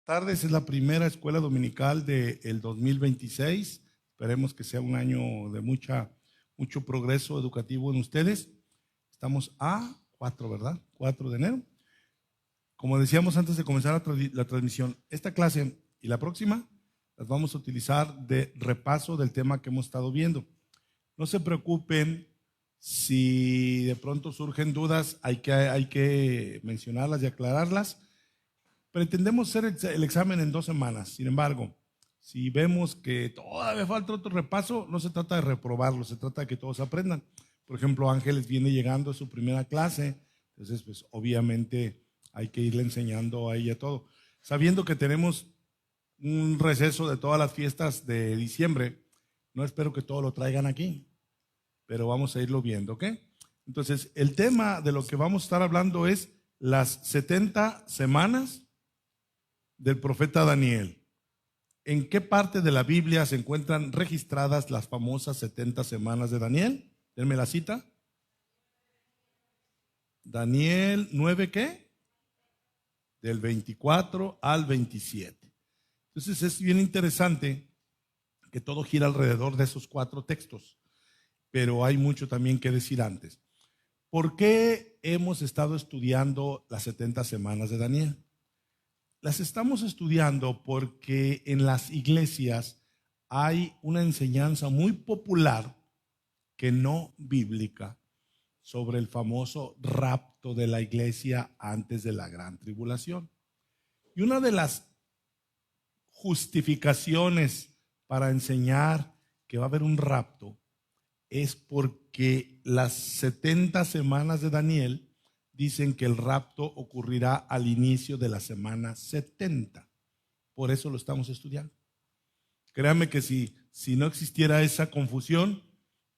tardes, es la primera escuela dominical del 2026. Esperemos que sea un año de mucho progreso educativo en ustedes. Estamos a 4, ¿verdad? 4 de enero. Como decíamos antes de comenzar la transmisión, esta clase y la próxima las vamos a utilizar de repaso del tema que hemos estado viendo. No se preocupen si de pronto surgen dudas, hay que mencionarlas y aclararlas. Pretendemos hacer el examen en 2 semanas. Sin embargo, si vemos que todavía falta otro repaso, no se trata de reprobarlo, se trata de que todos aprendan. Por ejemplo, Ángeles viene llegando a su primera clase, entonces pues obviamente hay que irle enseñando a ella todo. Sabiendo que tenemos un receso de todas las fiestas de diciembre, no espero que todo lo traigan aquí, pero vamos a irlo viendo, ¿ok? Entonces, el tema de lo que vamos a estar hablando es las 70 semanas del profeta Daniel. ¿En qué parte de la Biblia se encuentran registradas las famosas 70 semanas de Daniel? Denme la cita. Daniel 9, ¿qué? Del 24 al 27. Entonces es bien interesante que todo gira alrededor de esos 4 textos, pero hay mucho también que decir antes. ¿Por qué hemos estado estudiando las 70 semanas de Daniel? Las estamos estudiando porque en las iglesias hay una enseñanza muy popular que no bíblica sobre el famoso rapto de la iglesia antes de la gran tribulación. Y una de las justificaciones para enseñar que va a haber un rapto es porque las 70 semanas de Daniel dicen que el rapto ocurrirá al inicio de la semana 70. Por eso lo estamos estudiando. Créanme que si no existiera esa confusión,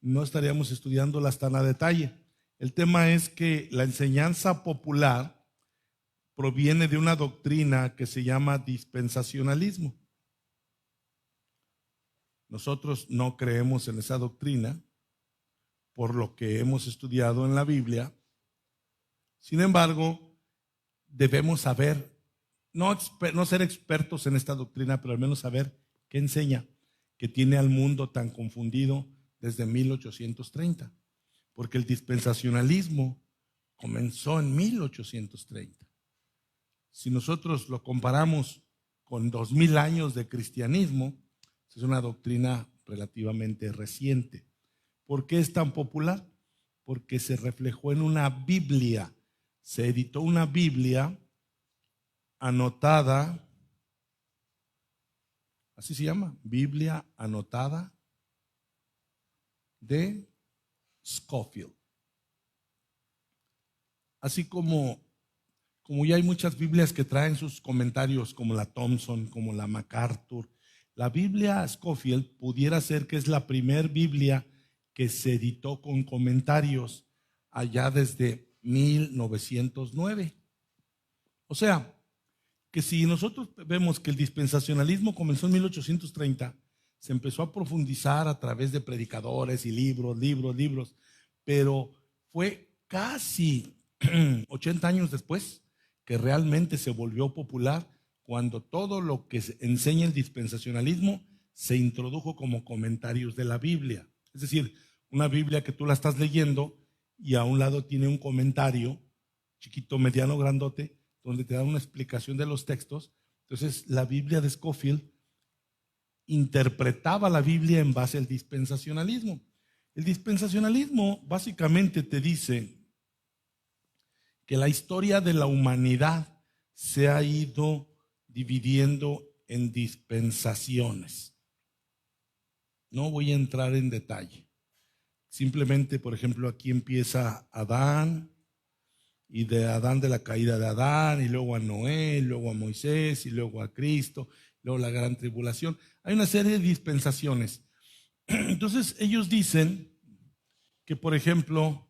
no estaríamos estudiándolas tan a detalle. El tema es que la enseñanza popular proviene de una doctrina que se llama dispensacionalismo. Nosotros no creemos en esa doctrina por lo que hemos estudiado en la Biblia. Sin embargo, debemos saber, no ser expertos en esta doctrina, pero al menos saber qué enseña, que tiene al mundo tan confundido desde 1830. Porque el dispensacionalismo comenzó en 1830. Si nosotros lo comparamos con 2000 años de cristianismo, es una doctrina relativamente reciente. ¿Por qué es tan popular? Porque se reflejó en una Biblia. Se editó una Biblia anotada, así se llama, Biblia anotada de Scofield. Así como ya hay muchas Biblias que traen sus comentarios, como la Thompson, como la MacArthur, la Biblia Scofield pudiera ser que es la primer Biblia que se editó con comentarios allá desde 1909. O sea, que si nosotros vemos que el dispensacionalismo comenzó en 1830, se empezó a profundizar a través de predicadores y libros, pero fue casi 80 años después que realmente se volvió popular, cuando todo lo que enseña el dispensacionalismo se introdujo como comentarios de la Biblia. Es decir, una Biblia que tú la estás leyendo y a un lado tiene un comentario, chiquito, mediano, grandote, donde te da una explicación de los textos. Entonces, la Biblia de Scofield interpretaba la Biblia en base al dispensacionalismo. El dispensacionalismo básicamente te dice que la historia de la humanidad se ha ido dividiendo en dispensaciones. No voy a entrar en detalle. Simplemente, por ejemplo, aquí empieza Adán, y de Adán, de la caída de Adán, y luego a Noé, luego a Moisés, y luego a Cristo, luego la gran tribulación. Hay una serie de dispensaciones. Entonces ellos dicen que, por ejemplo,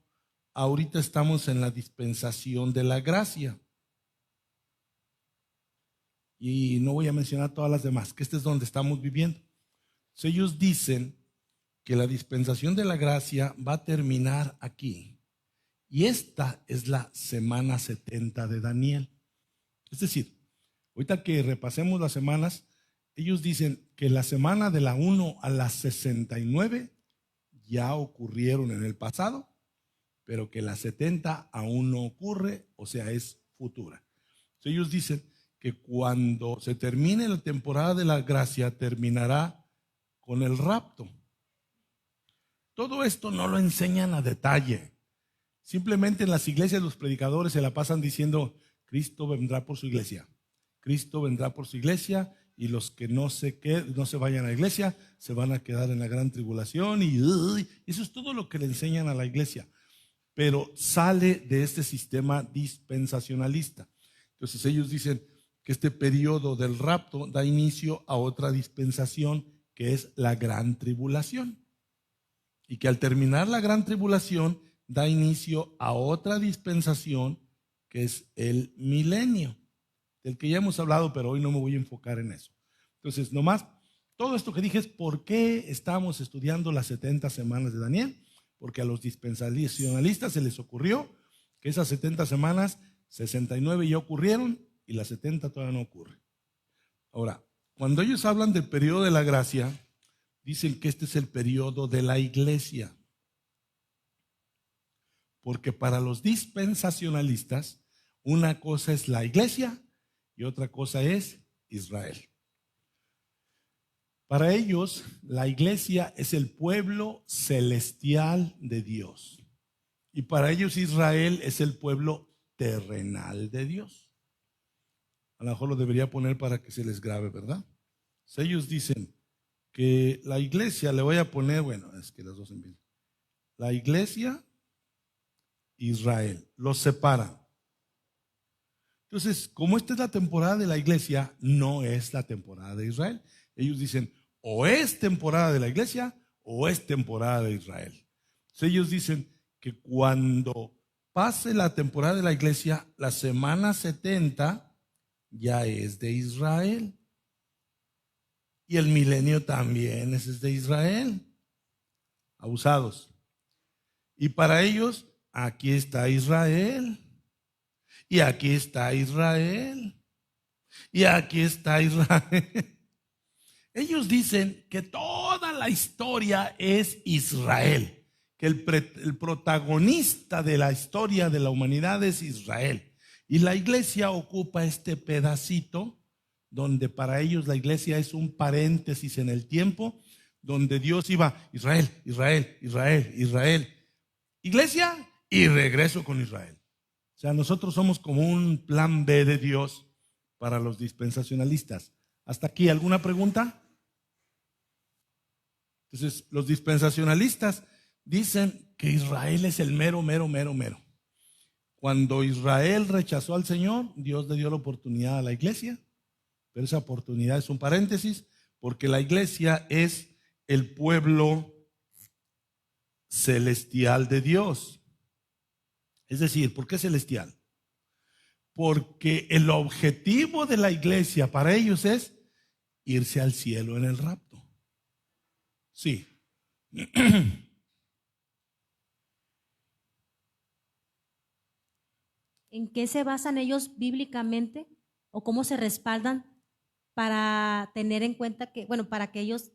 ahorita estamos en la dispensación de la gracia. Y no voy a mencionar todas las demás, que este es donde estamos viviendo. Entonces ellos dicen que la dispensación de la gracia va a terminar aquí. Y esta es la semana 70 de Daniel. Es decir, Ahorita que repasemos las semanas, ellos dicen que la semana de la 1 a la 69 ya ocurrieron en el pasado, pero que la 70 aún no ocurre, o sea, es futura. Entonces ellos dicen que cuando se termine la temporada de la gracia, terminará con el rapto. Todo esto no lo enseñan a detalle. Simplemente en las iglesias los predicadores se la pasan diciendo, Cristo vendrá por su iglesia. Cristo vendrá por su iglesia, y los que no se vayan a la iglesia se van a quedar en la gran tribulación, y eso es todo lo que le enseñan a la iglesia. Pero sale de este sistema dispensacionalista. Entonces ellos dicen que este periodo del rapto da inicio a otra dispensación, que es la gran tribulación. Y que al terminar la gran tribulación da inicio a otra dispensación, que es el milenio, del que ya hemos hablado, pero hoy no me voy a enfocar en eso. Entonces, nomás, todo esto que dije es por qué estamos estudiando las 70 semanas de Daniel, porque a los dispensacionalistas se les ocurrió que esas 70 semanas, 69 ya ocurrieron y las 70 todavía no ocurren. Ahora, cuando ellos hablan del periodo de la gracia, dicen que este es el periodo de la iglesia, porque para los dispensacionalistas, una cosa es la iglesia y otra cosa es Israel. Para ellos, la iglesia es el pueblo celestial de Dios. Y para ellos Israel es el pueblo terrenal de Dios. A lo mejor lo debería poner para que se les grabe, ¿verdad? Si ellos dicen que la iglesia, le voy a poner, bueno, es que las dos empiezan. La iglesia, Israel, los separan. Entonces, como esta es la temporada de la iglesia, no es la temporada de Israel. Ellos dicen, o es temporada de la iglesia o es temporada de Israel. Entonces, ellos dicen que cuando pase la temporada de la iglesia, la semana 70 ya es de Israel. Y el milenio también es de Israel. Abusados. Y para ellos, aquí está Israel. Y aquí está Israel. Y aquí está Israel. Ellos dicen que toda la historia es Israel, que el protagonista de la historia de la humanidad es Israel. Y la iglesia ocupa este pedacito donde para ellos la iglesia es un paréntesis en el tiempo, donde Dios iba, Israel, Israel, Israel, Israel, iglesia y regreso con Israel. O sea, nosotros somos como un plan B de Dios para los dispensacionalistas. ¿Hasta aquí alguna pregunta? Entonces, los dispensacionalistas dicen que Israel es el mero. Cuando Israel rechazó al Señor, Dios le dio la oportunidad a la iglesia, pero esa oportunidad es un paréntesis, porque la iglesia es el pueblo celestial de Dios. Es decir, ¿por qué celestial? Porque el objetivo de la iglesia para ellos es irse al cielo en el rapto. Sí. ¿En qué se basan ellos bíblicamente o cómo se respaldan para tener en cuenta que, bueno, para que ellos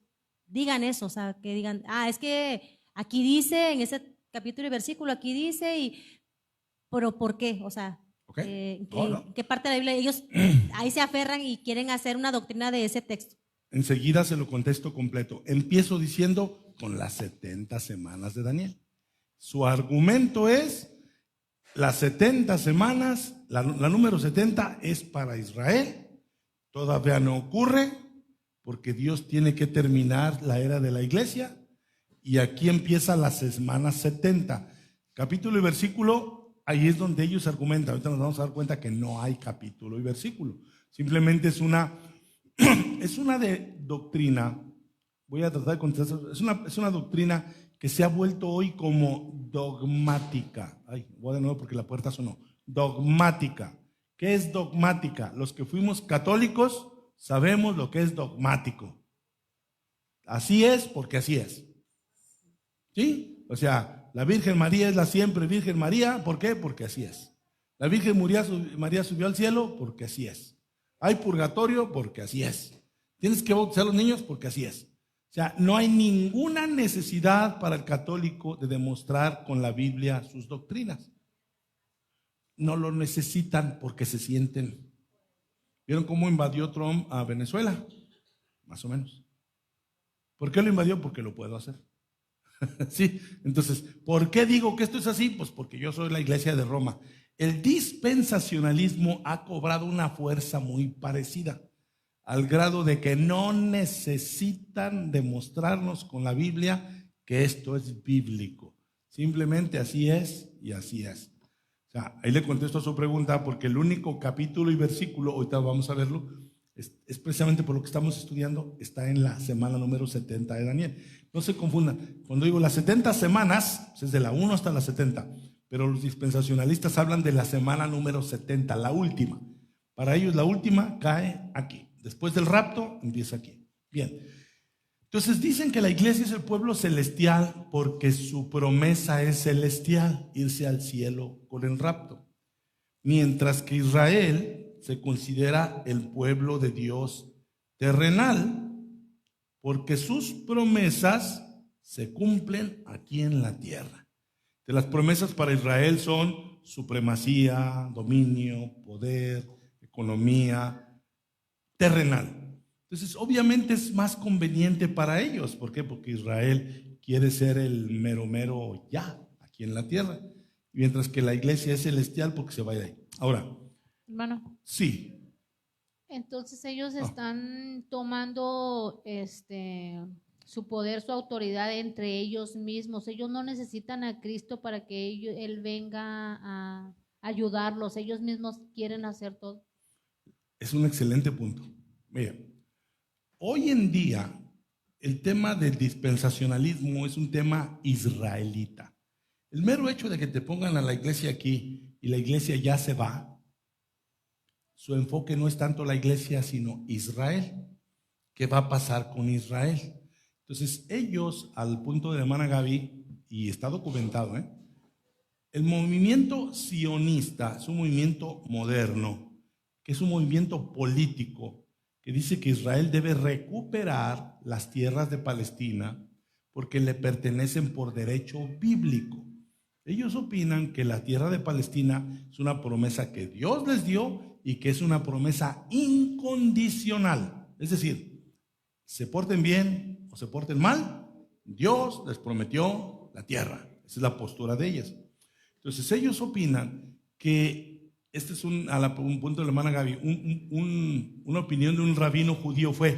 digan eso, o sea, que digan, es que aquí dice, en ese capítulo y versículo, aquí dice, pero ¿por qué? O sea, ¿en qué parte de la Biblia ellos ahí se aferran y quieren hacer una doctrina de ese texto? Enseguida se lo contesto completo. Empiezo diciendo con las 70 semanas de Daniel. Su argumento es, las 70 semanas, la número 70 es para Israel. Todavía no ocurre porque Dios tiene que terminar la era de la iglesia y aquí empieza la semana 70. Capítulo y versículo, ahí es donde ellos argumentan. Ahorita nos vamos a dar cuenta que no hay capítulo y versículo. Simplemente es una doctrina. Voy a tratar de contestar. Es una doctrina que se ha vuelto hoy como dogmática. Voy de nuevo porque la puerta sonó. Dogmática. ¿Qué es dogmática? Los que fuimos católicos sabemos lo que es dogmático. Así es porque así es. ¿Sí? O sea, la Virgen María es la siempre Virgen María. ¿Por qué? Porque así es. La Virgen María subió al cielo porque así es. Hay purgatorio porque así es. Tienes que bautizar a los niños porque así es. O sea, no hay ninguna necesidad para el católico de demostrar con la Biblia sus doctrinas. No lo necesitan porque se sienten. ¿Vieron cómo invadió Trump a Venezuela? Más o menos. ¿Por qué lo invadió? Porque lo puedo hacer. Sí, entonces, ¿por qué digo que esto es así? Pues porque yo soy la Iglesia de Roma. El dispensacionalismo ha cobrado una fuerza muy parecida, al grado de que no necesitan demostrarnos con la Biblia que esto es bíblico. Simplemente así es y así es. O sea, ahí le contesto a su pregunta, porque el único capítulo y versículo, ahorita vamos a verlo, es precisamente por lo que estamos estudiando, está en la semana número 70 de Daniel. No se confundan, cuando digo las 70 semanas, pues es de la 1 hasta la 70, pero los dispensacionalistas hablan de la semana número 70, la última. Para ellos la última cae aquí, después del rapto empieza aquí. Bien, entonces dicen que la iglesia es el pueblo celestial porque su promesa es celestial, irse al cielo con el rapto, mientras que Israel se considera el pueblo de Dios terrenal, porque sus promesas se cumplen aquí en la tierra. De las promesas para Israel son supremacía, dominio, poder, economía terrenal. Entonces, obviamente es más conveniente para ellos. ¿Por qué? Porque Israel quiere ser el mero mero ya, aquí en la tierra, mientras que la iglesia es celestial porque se vaya ahí. Ahora, Hermano, sí. entonces ellos están tomando su poder, su autoridad entre ellos mismos. Ellos no necesitan a Cristo para que Él venga a ayudarlos. Ellos mismos quieren hacer todo. Es un excelente punto. Mira, hoy en día el tema del dispensacionalismo es un tema israelita. El mero hecho de que te pongan a la iglesia aquí y la iglesia ya se va, su enfoque no es tanto la iglesia, sino Israel. ¿Qué va a pasar con Israel? Entonces ellos, al punto de la hermana Gaby, y está documentado, el movimiento sionista es un movimiento moderno, que es un movimiento político, que dice que Israel debe recuperar las tierras de Palestina porque le pertenecen por derecho bíblico. Ellos opinan que la tierra de Palestina es una promesa que Dios les dio y que es una promesa incondicional. Es decir, se porten bien o se porten mal, Dios les prometió la tierra. Esa es la postura de ellas. Entonces ellos opinan que, este es un punto de la hermana Gaby, una opinión de un rabino judío fue,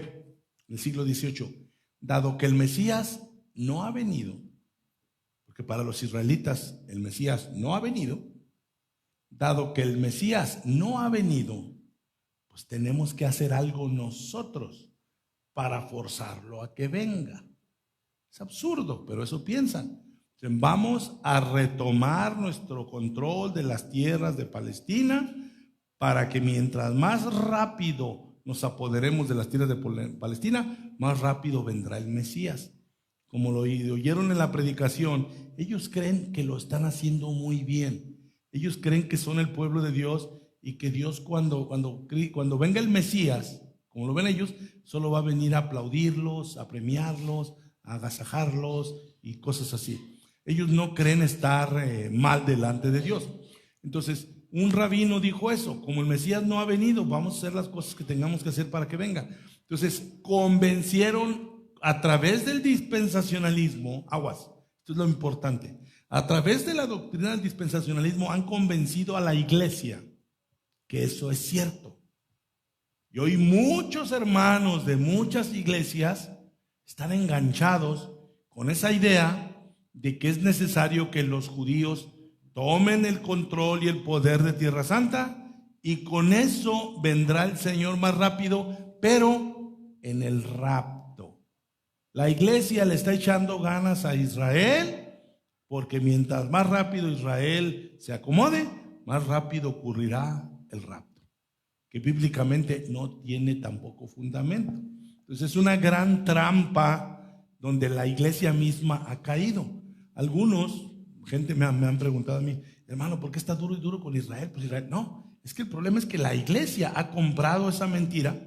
en el siglo XVIII, dado que el Mesías no ha venido, porque para los israelitas el Mesías no ha venido, dado que el Mesías no ha venido, pues tenemos que hacer algo nosotros para forzarlo a que venga. Es absurdo, pero eso piensan. Vamos a retomar nuestro control de las tierras de Palestina para que mientras más rápido nos apoderemos de las tierras de Palestina, más rápido vendrá el Mesías. Como lo oyeron en la predicación, ellos creen que lo están haciendo muy bien. Ellos creen que son el pueblo de Dios y que Dios cuando venga el Mesías, como lo ven ellos, solo va a venir a aplaudirlos, a premiarlos, a agasajarlos y cosas así. Ellos no creen estar mal delante de Dios. Entonces, un rabino dijo eso: como el Mesías no ha venido, vamos a hacer las cosas que tengamos que hacer para que venga. Entonces, convencieron a través del dispensacionalismo, aguas, esto es lo importante, a través de la doctrina del dispensacionalismo han convencido a la iglesia que eso es cierto. Y hoy muchos hermanos de muchas iglesias están enganchados con esa idea de que es necesario que los judíos tomen el control y el poder de Tierra Santa y con eso vendrá el Señor más rápido, pero en el rapto. La iglesia le está echando ganas a Israel porque mientras más rápido Israel se acomode, más rápido ocurrirá el rapto, que bíblicamente no tiene tampoco fundamento. Entonces es una gran trampa donde la iglesia misma ha caído. Algunos, gente me han preguntado a mí, hermano, ¿por qué está duro y duro con Israel? Pues Israel, no, Es que el problema es que la iglesia ha comprado esa mentira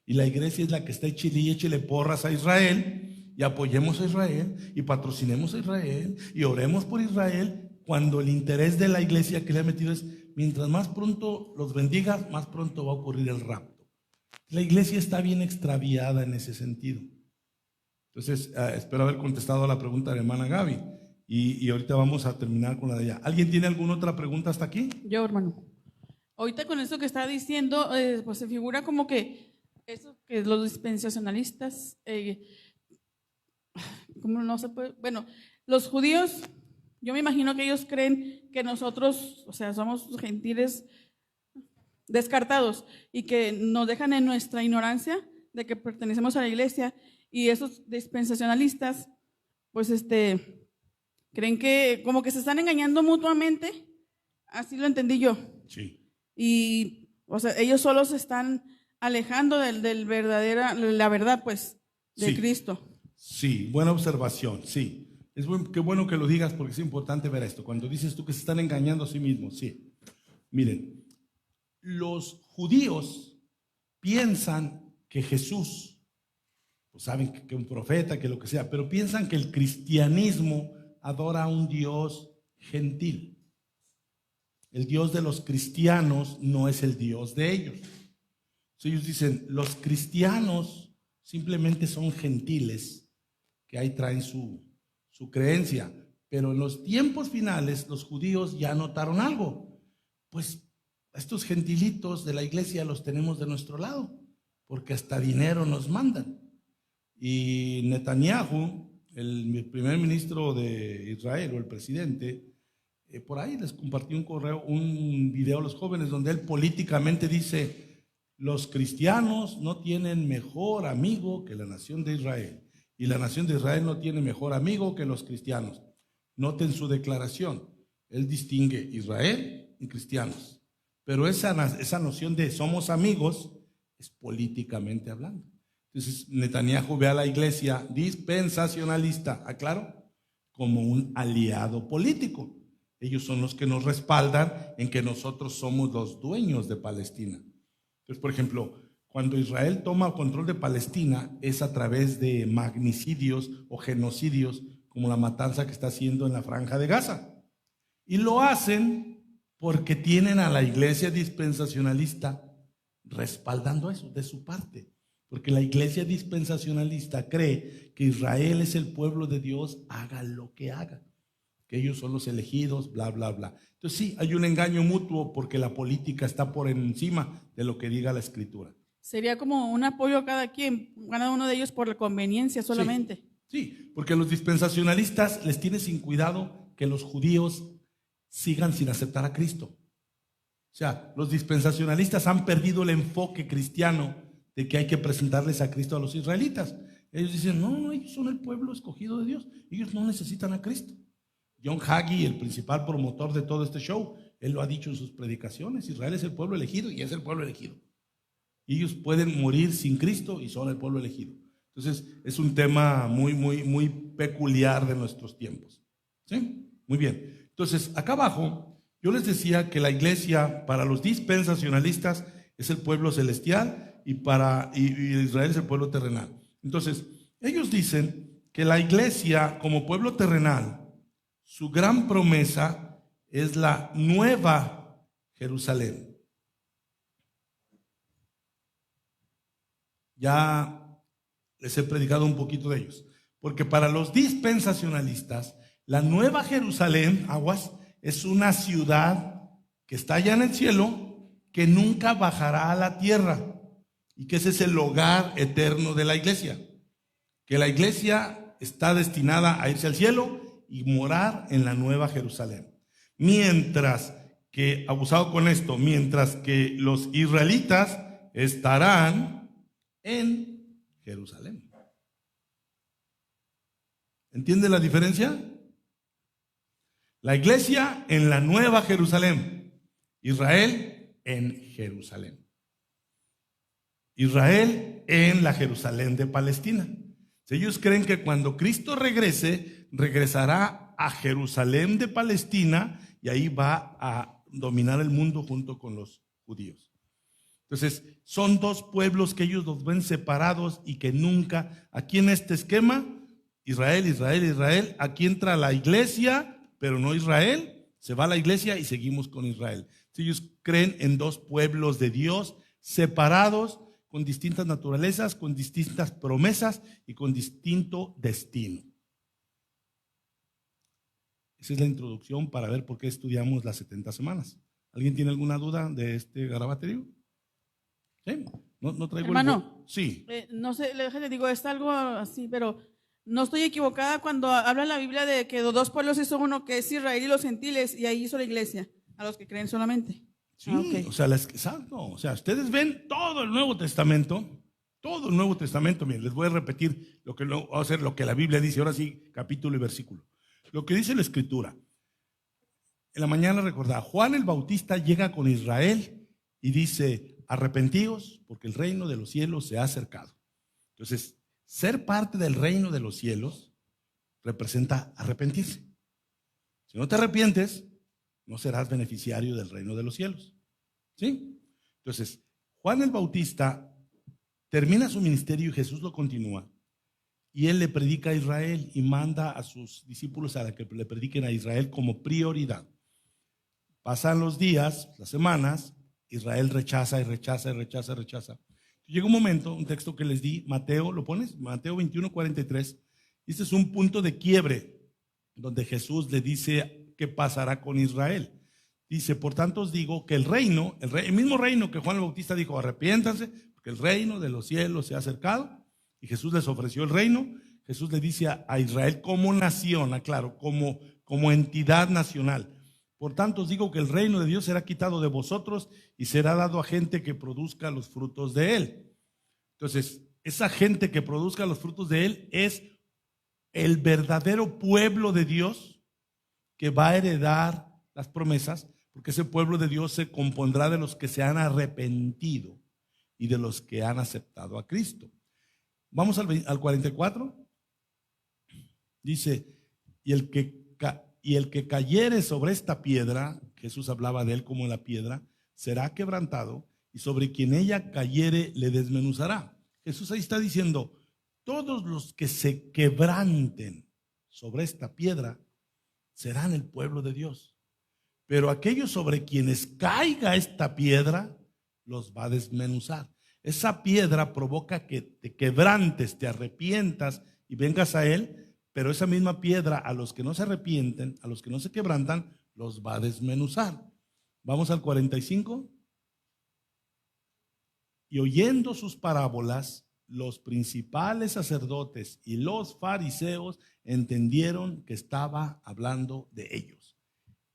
y la iglesia es la que está échale y échale porras a Israel y apoyemos a Israel y patrocinemos a Israel y oremos por Israel, cuando el interés de la iglesia que le ha metido es mientras más pronto los bendigas, más pronto va a ocurrir el rapto. La iglesia está bien extraviada en ese sentido. Entonces, espero haber contestado a la pregunta de la hermana Gaby y ahorita vamos a terminar con la de ella. ¿Alguien tiene alguna otra pregunta hasta aquí? Yo, hermano. Ahorita con eso que está diciendo, pues se figura como que eso que los dispensacionalistas, ¿cómo no se puede? Bueno, los judíos, yo me imagino que ellos creen que nosotros, o sea, somos gentiles descartados y que nos dejan en nuestra ignorancia de que pertenecemos a la iglesia, y esos dispensacionalistas, pues creen que como que se están engañando mutuamente, así lo entendí yo. Sí. Y, o sea, ellos solo se están alejando la verdad, pues, de Sí. Cristo. Sí, buena observación, sí. Qué bueno que lo digas porque es importante ver esto. Cuando dices tú que se están engañando a sí mismos, sí. Miren, los judíos piensan que Jesús, pues saben que un profeta, que lo que sea, pero piensan que el cristianismo adora a un Dios gentil. El Dios de los cristianos no es el Dios de ellos. Entonces ellos dicen, los cristianos simplemente son gentiles, que ahí traen su creencia. Pero en los tiempos finales los judíos ya notaron algo. Pues estos gentilitos de la iglesia los tenemos de nuestro lado, porque hasta dinero nos mandan. Y Netanyahu, el primer ministro de Israel, o el presidente, por ahí les compartí un video a los jóvenes donde él políticamente dice: los cristianos no tienen mejor amigo que la nación de Israel, y la nación de Israel no tiene mejor amigo que los cristianos. Noten su declaración, él distingue Israel y cristianos, pero esa noción de somos amigos es políticamente hablando. Entonces Netanyahu ve a la iglesia dispensacionalista, aclaro, como un aliado político. Ellos son los que nos respaldan en que nosotros somos los dueños de Palestina. Entonces, por ejemplo, cuando Israel toma control de Palestina es a través de magnicidios o genocidios, como la matanza que está haciendo en la Franja de Gaza. Y lo hacen porque tienen a la iglesia dispensacionalista respaldando eso de su parte. Porque la iglesia dispensacionalista cree que Israel es el pueblo de Dios, haga lo que haga, que ellos son los elegidos, bla, bla, bla. Entonces sí, hay un engaño mutuo porque la política está por encima de lo que diga la Escritura. Sería como un apoyo a cada quien, cada uno de ellos por la conveniencia solamente. Sí, porque los dispensacionalistas les tiene sin cuidado que los judíos sigan sin aceptar a Cristo. O sea, los dispensacionalistas han perdido el enfoque cristiano de que hay que presentarles a Cristo a los israelitas. Ellos dicen, no, ellos son el pueblo escogido de Dios, ellos no necesitan a Cristo. John Hagee, el principal promotor de todo este show, él lo ha dicho en sus predicaciones: Israel es el pueblo elegido y es el pueblo elegido. Y ellos pueden morir sin Cristo y son el pueblo elegido. Entonces, es un tema muy peculiar de nuestros tiempos. ¿Sí? Muy bien. Entonces, acá abajo, yo les decía que la iglesia para los dispensacionalistas es el pueblo celestial y Israel es el pueblo terrenal. Entonces, ellos dicen que la iglesia como pueblo terrenal, su gran promesa es la nueva Jerusalén. Ya les he predicado un poquito de ellos, porque para los dispensacionalistas, la nueva Jerusalén, aguas, es una ciudad que está allá en el cielo, que nunca bajará a la tierra, y que ese es el hogar eterno de la iglesia, que la iglesia está destinada a irse al cielo y morar en la nueva Jerusalén. Mientras que, abusado con esto, mientras que los israelitas estarán en Jerusalén. ¿Entiende la diferencia? La iglesia en la nueva Jerusalén, Israel en Jerusalén. Israel en la Jerusalén de Palestina. Ellos creen que cuando Cristo regrese, regresará a Jerusalén de Palestina y ahí va a dominar el mundo junto con los judíos. Entonces, son dos pueblos que ellos los ven separados y que nunca, aquí en este esquema, Israel, Israel, Israel, aquí entra la iglesia, pero no Israel, se va a la iglesia y seguimos con Israel. Ellos creen en dos pueblos de Dios separados, con distintas naturalezas, con distintas promesas y con distinto destino. Esa es la introducción para ver por qué estudiamos las 70 semanas. ¿Alguien tiene alguna duda de este garabaterio? ¿Sí? No traigo Hermano, sí. No sé, le digo, es algo así, pero no estoy equivocada cuando habla la Biblia de que los dos pueblos hizo uno, que es Israel y los gentiles, y ahí hizo la iglesia, a los que creen solamente. Sí, Okay. o sea, exacto. O sea, ustedes ven todo el Nuevo Testamento, miren, les voy a repetir lo que voy a hacer, lo que la Biblia dice, ahora sí, capítulo y versículo. Lo que dice la Escritura. En la mañana recordaba, Juan el Bautista llega con Israel y dice, arrepentíos porque el reino de los cielos se ha acercado. Entonces, ser parte del reino de los cielos representa arrepentirse. Si no te arrepientes, no serás beneficiario del reino de los cielos. ¿Sí? Entonces, Juan el Bautista termina su ministerio y Jesús lo continúa. Y él le predica a Israel y manda a sus discípulos a que le prediquen a Israel como prioridad. Pasan los días, las semanas, Israel rechaza y rechaza y rechaza y rechaza. Llega un momento, un texto que les di, Mateo, ¿lo pones? Mateo 21:43. Este es un punto de quiebre donde Jesús le dice qué pasará con Israel. Dice, por tanto os digo que el mismo reino que Juan el Bautista dijo, arrepiéntanse, porque el reino de los cielos se ha acercado, y Jesús les ofreció el reino. Jesús le dice a Israel como nación, aclaro, como entidad nacional. Por tanto os digo que el reino de Dios será quitado de vosotros y será dado a gente que produzca los frutos de él. Entonces, esa gente que produzca los frutos de él es el verdadero pueblo de Dios que va a heredar las promesas, porque ese pueblo de Dios se compondrá de los que se han arrepentido y de los que han aceptado a Cristo. Vamos al 44. Dice, y el que cayere sobre esta piedra, Jesús hablaba de él como la piedra, será quebrantado, y sobre quien ella cayere le desmenuzará. Jesús ahí está diciendo, todos los que se quebranten sobre esta piedra serán el pueblo de Dios. Pero aquellos sobre quienes caiga esta piedra los va a desmenuzar. Esa piedra provoca que te quebrantes, te arrepientas y vengas a él, pero esa misma piedra a los que no se arrepienten, a los que no se quebrantan, los va a desmenuzar. Vamos al 45. Y oyendo sus parábolas, los principales sacerdotes y los fariseos entendieron que estaba hablando de ellos.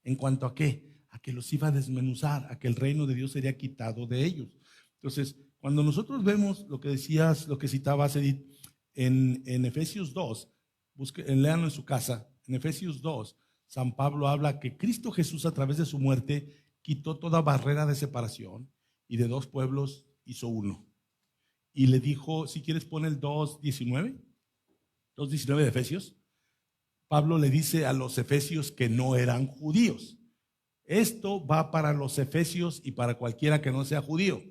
¿En cuanto a qué? A que los iba a desmenuzar, a que el reino de Dios sería quitado de ellos. Entonces, cuando nosotros vemos lo que decías, lo que citabas, Edith, en Efesios 2, léanlo en su casa, en Efesios 2, San Pablo habla que Cristo Jesús a través de su muerte quitó toda barrera de separación y de dos pueblos hizo uno. Y le dijo, si quieres pon el 2:19 de Efesios. Pablo le dice a los efesios que no eran judíos. Esto va para los efesios y para cualquiera que no sea judío.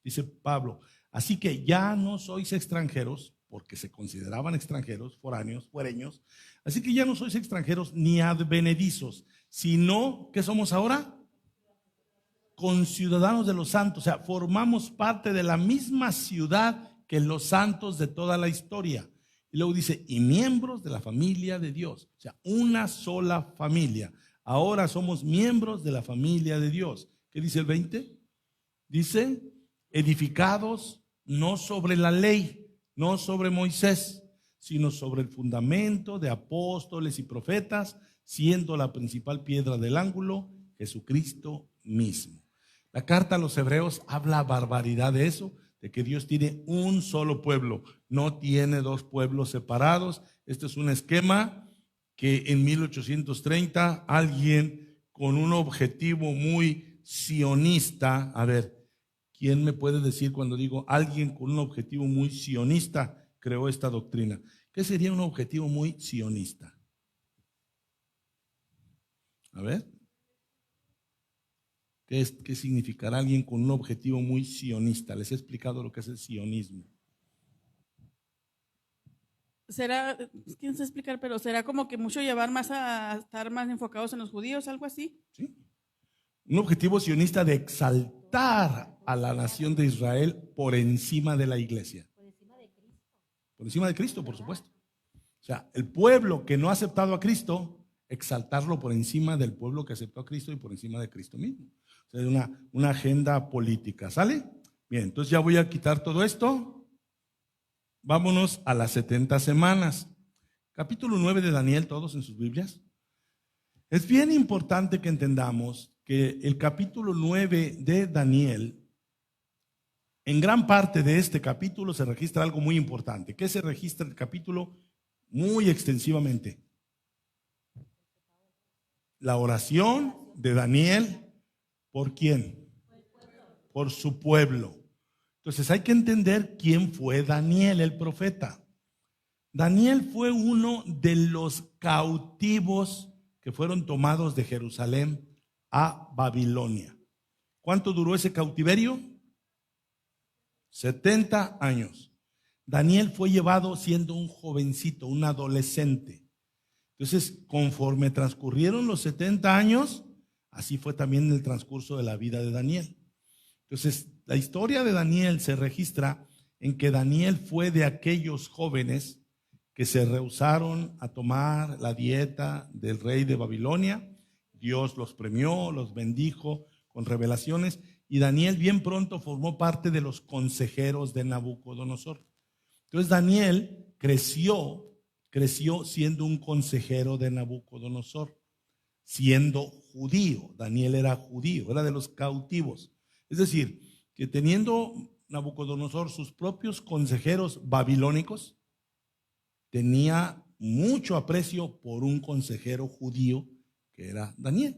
Dice Pablo, así que ya no sois extranjeros, porque se consideraban extranjeros, foráneos, fuereños. Así que ya no sois extranjeros ni advenedizos, sino, ¿qué somos ahora? Conciudadanos de los santos. O sea, formamos parte de la misma ciudad que los santos de toda la historia. Y luego dice, y miembros de la familia de Dios. O sea, una sola familia. Ahora somos miembros de la familia de Dios. ¿Qué dice el 20? Dice, edificados no sobre la ley, no sobre Moisés, sino sobre el fundamento de apóstoles y profetas, siendo la principal piedra del ángulo Jesucristo mismo. La carta a los hebreos habla barbaridad de eso, de que Dios tiene un solo pueblo, no tiene dos pueblos separados. Este es un esquema que en 1830 alguien con un objetivo muy sionista, a ver, ¿quién me puede decir cuando digo alguien con un objetivo muy sionista creó esta doctrina? ¿Qué sería un objetivo muy sionista? A ver. ¿Qué significará alguien con un objetivo muy sionista? Les he explicado lo que es el sionismo. Será, quién sé explicar, pero será como que mucho llevar más a estar más enfocados en los judíos, algo así. ¿Sí? Un objetivo sionista de exaltar a la nación de Israel por encima de la iglesia. Por encima de Cristo, por supuesto. O sea, el pueblo que no ha aceptado a Cristo, exaltarlo por encima del pueblo que aceptó a Cristo y por encima de Cristo mismo. O sea, es una agenda política. ¿Sale? Bien, entonces ya voy a quitar todo esto. Vámonos a las 70 semanas. Capítulo 9 de Daniel, todos en sus Biblias. Es bien importante que entendamos que el capítulo 9 de Daniel, en gran parte de este capítulo se registra algo muy importante. ¿Qué se registra en el capítulo? Muy extensivamente. La oración de Daniel, ¿por quién? Por su pueblo. Entonces hay que entender quién fue Daniel, el profeta. Daniel fue uno de los cautivos que fueron tomados de Jerusalén a Babilonia. ¿Cuánto duró ese cautiverio? 70 años. Daniel fue llevado siendo un jovencito, un adolescente. Entonces, conforme transcurrieron los 70 años, así fue también el transcurso de la vida de Daniel. Entonces, la historia de Daniel se registra en que Daniel fue de aquellos jóvenes que se rehusaron a tomar la dieta del rey de Babilonia. Dios los premió, los bendijo con revelaciones y Daniel bien pronto formó parte de los consejeros de Nabucodonosor. Entonces Daniel creció siendo un consejero de Nabucodonosor, siendo judío. Daniel era judío, era de los cautivos. Es decir, que teniendo Nabucodonosor sus propios consejeros babilónicos, tenía mucho aprecio por un consejero judío que era Daniel.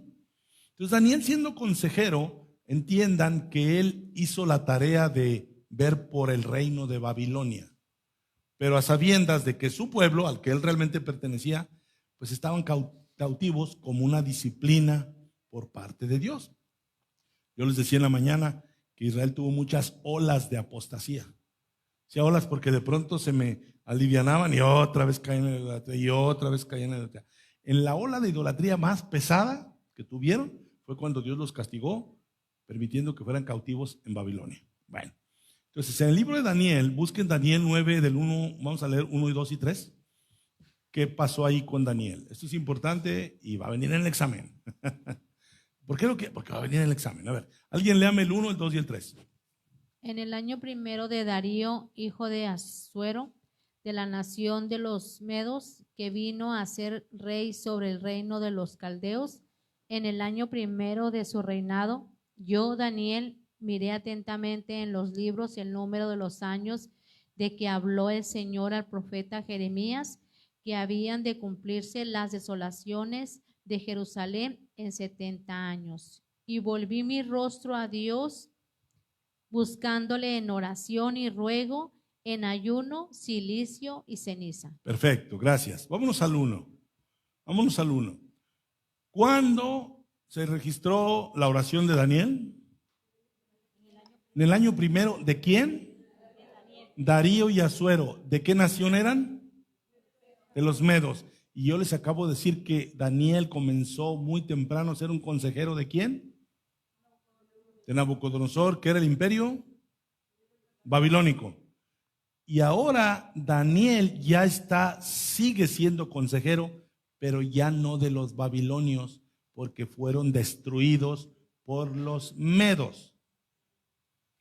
Entonces Daniel, siendo consejero, entiendan que él hizo la tarea de ver por el reino de Babilonia, pero a sabiendas de que su pueblo, al que él realmente pertenecía, pues estaban cautivos como una disciplina por parte de Dios. Yo les decía en la mañana que Israel tuvo muchas olas de apostasía. Sí, olas porque de pronto se me alivianaban y otra vez caían en la idolatría y otra vez caían en la idolatría. En la ola de idolatría más pesada que tuvieron fue cuando Dios los castigó, permitiendo que fueran cautivos en Babilonia. Bueno, entonces en el libro de Daniel, busquen Daniel 9 del 1, vamos a leer 1 y 2 y 3. ¿Qué pasó ahí con Daniel? Esto es importante y va a venir en el examen. ¿Por qué Porque va a venir en el examen. A ver, alguien léame el 1, el 2 y el 3. En el año primero de Darío, hijo de Asuero, de la nación de los Medos, que vino a ser rey sobre el reino de los caldeos, en el año primero de su reinado, yo, Daniel, miré atentamente en los libros el número de los años de que habló el Señor al profeta Jeremías, que habían de cumplirse las desolaciones de Jerusalén en 70 años. Y volví mi rostro a Dios, buscándole en oración y ruego, en ayuno, cilicio y ceniza. Perfecto, gracias. Vámonos al 1. Vámonos al 1. ¿Cuándo se registró la oración de Daniel? En el año primero, ¿de quién? Darío y Asuero. ¿De qué nación eran? De los medos. Y yo les acabo de decir que Daniel comenzó muy temprano a ser un consejero ¿de quién? De Nabucodonosor, que era el imperio babilónico. Y ahora Daniel ya sigue siendo consejero, pero ya no de los babilonios, porque fueron destruidos por los medos.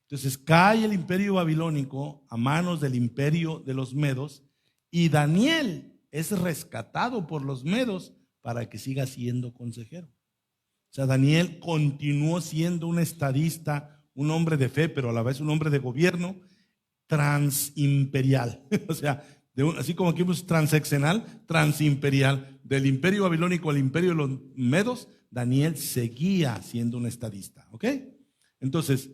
Entonces cae el imperio babilónico a manos del imperio de los medos y Daniel es rescatado por los medos para que siga siendo consejero. O sea, Daniel continuó siendo un estadista, un hombre de fe, pero a la vez un hombre de gobierno transimperial. O sea, así como aquí vemos transeccional, transimperial. Del imperio babilónico al imperio de los medos, Daniel seguía siendo un estadista. ¿Ok? Entonces,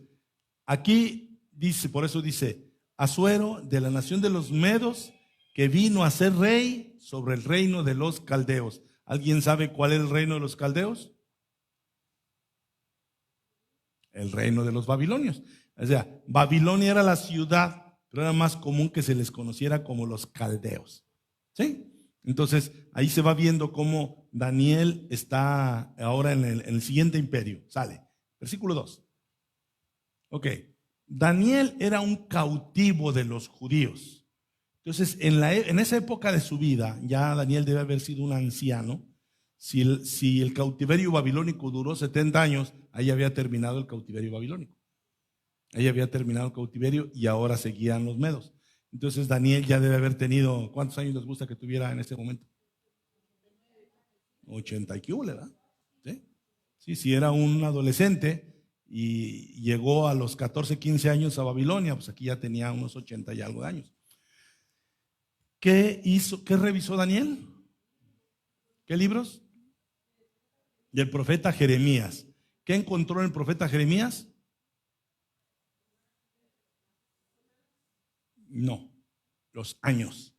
aquí dice, por eso dice, Asuero de la nación de los medos, que vino a ser rey sobre el reino de los caldeos. ¿Alguien sabe cuál es el reino de los caldeos? el reino de los babilonios. O sea, Babilonia era la ciudad, pero era más común que se les conociera como los caldeos. ¿Sí? Entonces, ahí se va viendo cómo Daniel está ahora en el siguiente imperio. Sale, versículo 2. Ok, Daniel era un cautivo de los judíos. Entonces, en esa época de su vida, ya Daniel debe haber sido un anciano. Si el cautiverio babilónico duró 70 años, ahí había terminado el cautiverio babilónico. Ahí había terminado el cautiverio y ahora seguían los medos. Entonces Daniel ya debe haber tenido, ¿cuántos años les gusta que tuviera en este momento? 80 y qué hubo, ¿verdad? Sí, si era un adolescente y llegó a los 14, 15 años a Babilonia, pues aquí ya tenía unos 80 y algo de años. ¿Qué hizo? ¿Qué revisó Daniel? ¿Qué libros? Del profeta Jeremías. ¿Qué encontró en el profeta Jeremías? No, los años.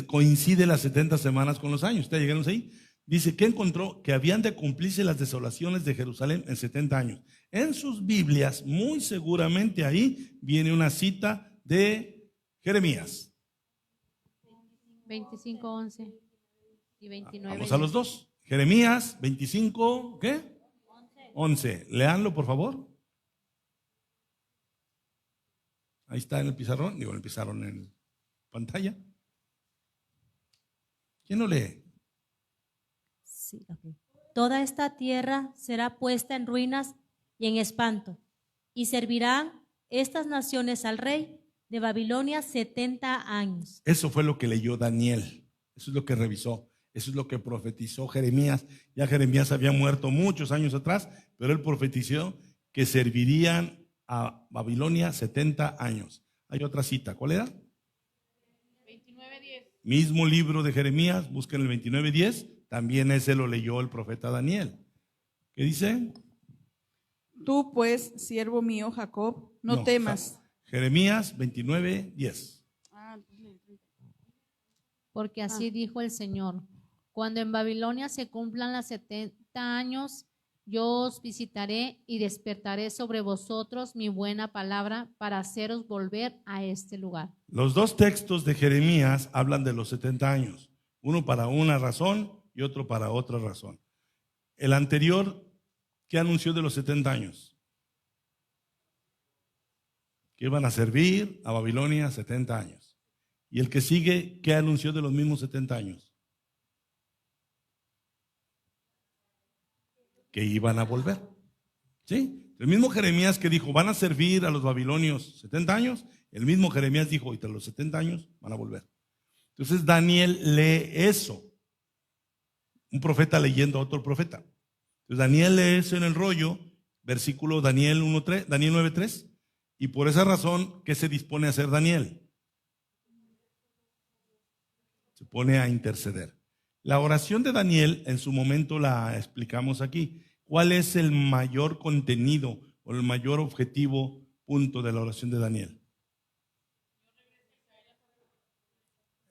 Coincide las 70 semanas con los años. ¿Ustedes llegaron ahí? Dice que encontró que habían de cumplirse las desolaciones de Jerusalén en 70 años. En sus Biblias, muy seguramente ahí viene una cita de Jeremías. 25, 11 y 29. Vamos a los dos. Jeremías 25, ¿qué? 11. Leanlo, por favor. Ahí está en el pizarrón, en el pizarrón en pantalla. ¿Quién lo lee? Sí, okay. Toda esta tierra será puesta en ruinas y en espanto, y servirán estas naciones al rey de Babilonia 70 años. Eso fue lo que leyó Daniel, eso es lo que revisó, eso es lo que profetizó Jeremías. Ya Jeremías había muerto muchos años atrás, pero él profetizó que servirían a Babilonia 70 años. Hay otra cita, ¿cuál era? 29:10. Mismo libro de Jeremías, busquen el 29:10, también ese lo leyó el profeta Daniel. ¿Qué dice? Tú pues, siervo mío Jacob, no temas. Jeremías 29:10. Porque así dijo el Señor: cuando en Babilonia se cumplan las 70 años, yo os visitaré y despertaré sobre vosotros mi buena palabra para haceros volver a este lugar. Los dos textos de Jeremías hablan de los 70 años, uno para una razón y otro para otra razón. El anterior, ¿qué anunció de los 70 años? Que iban a servir a Babilonia 70 años. Y el que sigue, ¿qué anunció de los mismos 70 años? Que iban a volver. ¿Sí? El mismo Jeremías que dijo, van a servir a los babilonios 70 años, el mismo Jeremías dijo, y tras los 70 años van a volver. Entonces Daniel lee eso. Un profeta leyendo a otro profeta. Entonces Daniel lee eso en el rollo, versículo Daniel 1:3, Daniel 9:3, y por esa razón, ¿qué se dispone a hacer Daniel? Se pone a interceder. La oración de Daniel en su momento la explicamos aquí. ¿Cuál es el mayor contenido o el mayor objetivo, punto de la oración de Daniel?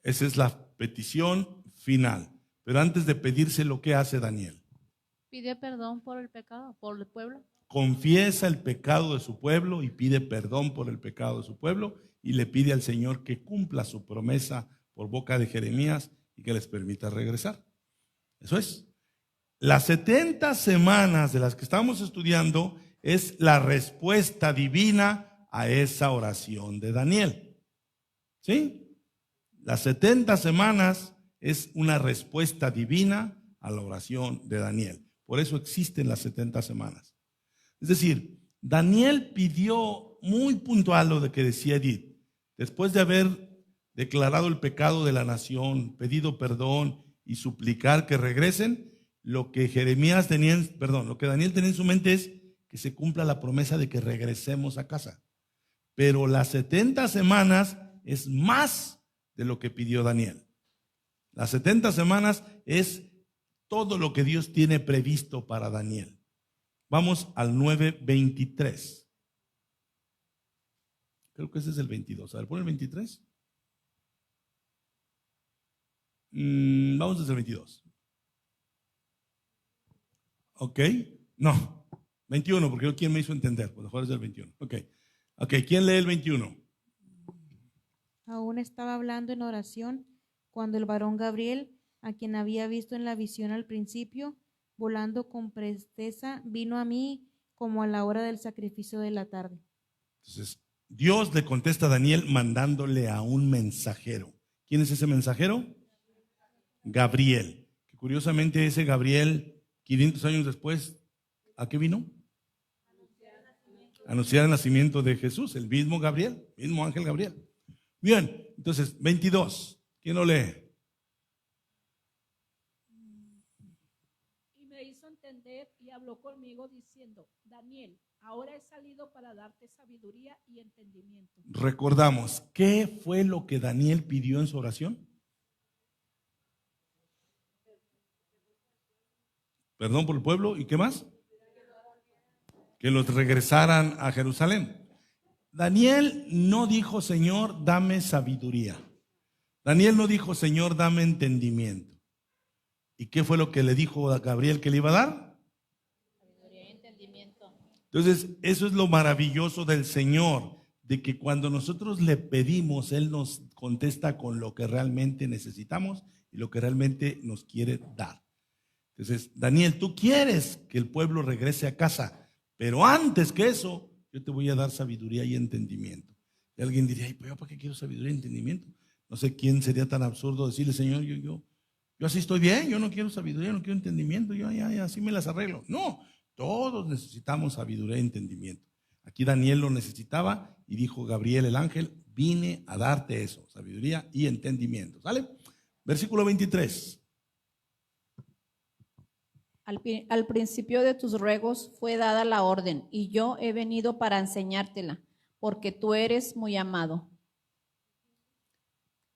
Esa es la petición final. Pero antes de pedírselo, ¿qué hace Daniel? Pide perdón por el pecado, por el pueblo. Confiesa el pecado de su pueblo y pide perdón por el pecado de su pueblo y le pide al Señor que cumpla su promesa por boca de Jeremías y que les permita regresar. Eso es. Las 70 semanas de las que estamos estudiando es la respuesta divina a esa oración de Daniel. ¿Sí? Las 70 semanas es una respuesta divina a la oración de Daniel. Por eso existen las 70 semanas. Es decir, Daniel pidió muy puntual lo de que decía Edith. Después de haber declarado el pecado de la nación, pedido perdón y suplicar que regresen, lo que Daniel tenía en su mente es que se cumpla la promesa de que regresemos a casa. Pero las 70 semanas es más de lo que pidió Daniel. Las 70 semanas es todo lo que Dios tiene previsto para Daniel. Vamos al 9:23. Creo que ese es el 22. A ver, pon el 23. Vamos desde el 22. Ok. No. 21, porque yo, ¿quién me hizo entender? Pues mejor es del 21. Ok, ¿quién lee el 21? Aún estaba hablando en oración cuando el varón Gabriel, a quien había visto en la visión al principio, volando con presteza, vino a mí como a la hora del sacrificio de la tarde. Entonces, Dios le contesta a Daniel mandándole a un mensajero. ¿Quién es ese mensajero? Gabriel. Que curiosamente ese Gabriel, 500 años después, ¿a qué vino? Anunciar el nacimiento de Jesús, el mismo Gabriel, mismo ángel Gabriel. Bien, entonces, 22. ¿Quién lo lee? Y me hizo entender y habló conmigo diciendo: Daniel, ahora he salido para darte sabiduría y entendimiento. Recordamos, ¿qué fue lo que Daniel pidió en su oración? Perdón por el pueblo, ¿y qué más? Que los regresaran a Jerusalén. Daniel no dijo, Señor, dame sabiduría. Daniel no dijo, Señor, dame entendimiento. ¿Y qué fue lo que le dijo a Gabriel que le iba a dar? Sabiduría y entendimiento. Entonces, eso es lo maravilloso del Señor, de que cuando nosotros le pedimos, Él nos contesta con lo que realmente necesitamos y lo que realmente nos quiere dar. Entonces, Daniel, tú quieres que el pueblo regrese a casa, pero antes que eso, yo te voy a dar sabiduría y entendimiento. Y alguien diría, ay, pues yo para qué quiero sabiduría y entendimiento. No sé quién sería tan absurdo decirle, Señor, yo así estoy bien, yo no quiero sabiduría, no quiero entendimiento, yo ya así me las arreglo. No, todos necesitamos sabiduría y entendimiento. Aquí Daniel lo necesitaba y dijo Gabriel el ángel, vine a darte eso, sabiduría y entendimiento. ¿Sale? Versículo 23. Al principio de tus ruegos fue dada la orden, y yo he venido para enseñártela, porque tú eres muy amado.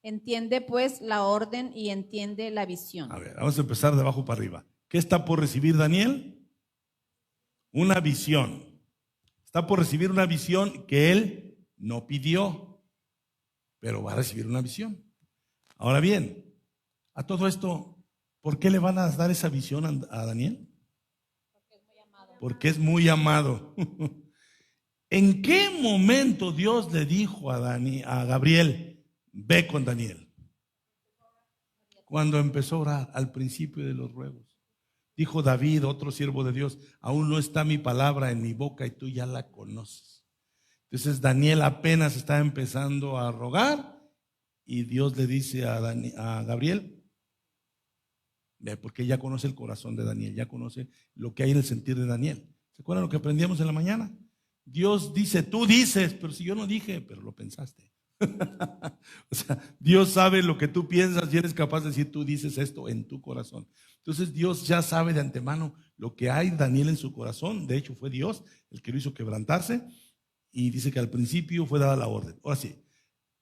Entiende pues la orden y entiende la visión. A ver, vamos a empezar de abajo para arriba. ¿Qué está por recibir Daniel? Una visión. Está por recibir una visión que él no pidió, pero va a recibir una visión. Ahora bien, a todo esto, ¿por qué le van a dar esa visión a Daniel? Porque es muy amado. ¿En qué momento Dios le dijo a Gabriel, ve con Daniel? Cuando empezó a orar, al principio de los ruegos. Dijo David, otro siervo de Dios, aún no está mi palabra en mi boca y tú ya la conoces. Entonces Daniel apenas está empezando a rogar y Dios le dice a Gabriel, porque ya conoce el corazón de Daniel, ya conoce lo que hay en el sentir de Daniel. ¿Se acuerdan lo que aprendíamos en la mañana? Dios dice, tú dices, pero si yo no dije, pero lo pensaste. O sea, Dios sabe lo que tú piensas y eres capaz de decir, tú dices esto en tu corazón. Entonces Dios ya sabe de antemano lo que hay Daniel en su corazón. De hecho fue Dios el que lo hizo quebrantarse y dice que al principio fue dada la orden. Ahora sí,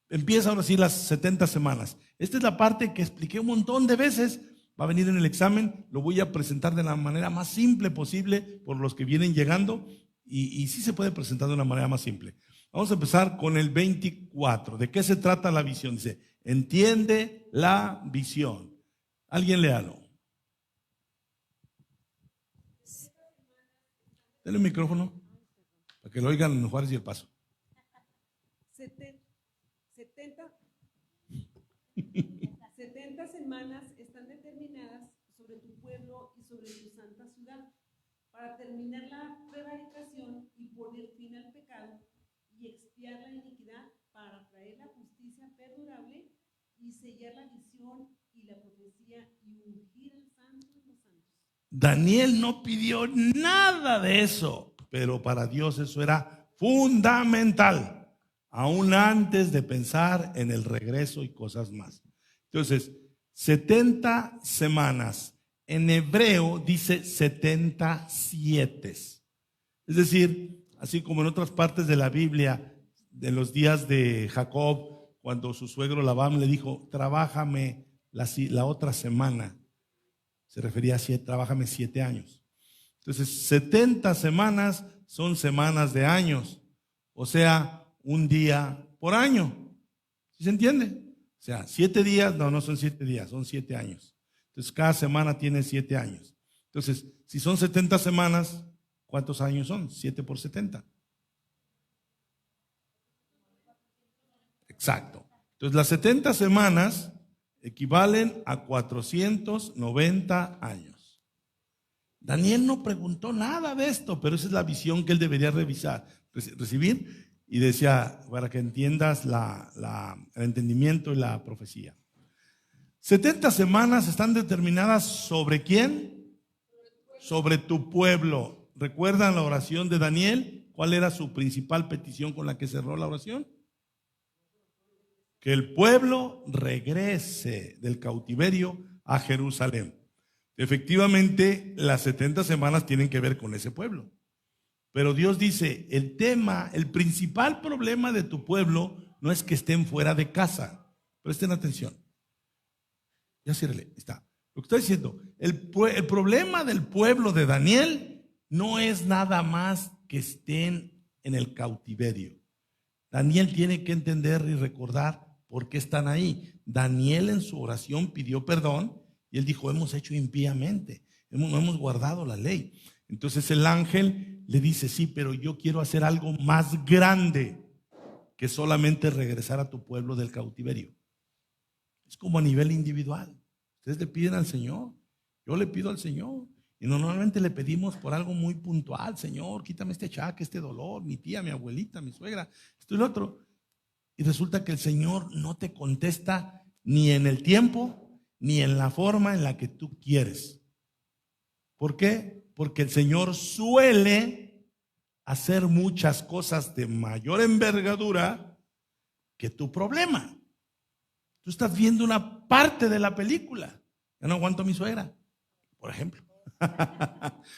empieza ahora sí las 70 semanas. Esta es la parte que expliqué un montón de veces. Va a venir en el examen, lo voy a presentar de la manera más simple posible por los que vienen llegando y sí se puede presentar de una manera más simple. Vamos a empezar con el 24. ¿De qué se trata la visión? Dice, entiende la visión. ¿Alguien léalo? Denle el micrófono para que lo oigan los Juárez y el Paso. 70 semanas están determinadas sobre tu pueblo y sobre tu santa ciudad para terminar la prevaricación y poner fin al pecado y expiar la iniquidad para traer la justicia perdurable y sellar la visión y la profecía y ungir al santo de los santos. Daniel no pidió nada de eso, pero para Dios eso era fundamental, aún antes de pensar en el regreso y cosas más. Entonces, 70 semanas, en hebreo dice 77. Es decir, así como en otras partes de la Biblia, de los días de Jacob, cuando su suegro Labán le dijo, trabájame la otra semana. Se refería a trabájame 7 años. Entonces, 70 semanas son semanas de años, o sea, un día por año. ¿Sí se entiende? O sea, 7 días, no son 7 días, son 7 años. Entonces, cada semana tiene 7 años. Entonces, si son 70 semanas, ¿Cuántos años son? 7 por 70. Exacto. Entonces las 70 semanas equivalen a 490 años. Daniel no preguntó nada de esto, pero esa es la visión que él debería recibir, y decía, para que entiendas el entendimiento y la profecía. 70 semanas están determinadas ¿sobre quién? Sobre tu pueblo. ¿Recuerdan la oración de Daniel? ¿Cuál era su principal petición con la que cerró la oración? Que el pueblo regrese del cautiverio a Jerusalén. Efectivamente, las 70 semanas tienen que ver con ese pueblo. Pero Dios dice, el principal problema de tu pueblo no es que estén fuera de casa. Presten atención. Ya ciérrele, está. Lo que está diciendo, el problema del pueblo de Daniel no es nada más que estén en el cautiverio. Daniel tiene que entender y recordar por qué están ahí. Daniel en su oración pidió perdón y él dijo, hemos hecho impíamente, no hemos guardado la ley. Entonces el ángel le dice, sí, pero yo quiero hacer algo más grande que solamente regresar a tu pueblo del cautiverio. Es como a nivel individual. Ustedes le piden al Señor, yo le pido al Señor. Y normalmente le pedimos por algo muy puntual. Señor, quítame este achaque, este dolor, mi tía, mi abuelita, mi suegra, esto y lo otro. Y resulta que el Señor no te contesta ni en el tiempo, ni en la forma en la que tú quieres. ¿Por qué? Porque el Señor suele hacer muchas cosas de mayor envergadura que tu problema. Tú estás viendo una parte de la película. Ya no aguanto a mi suegra, por ejemplo.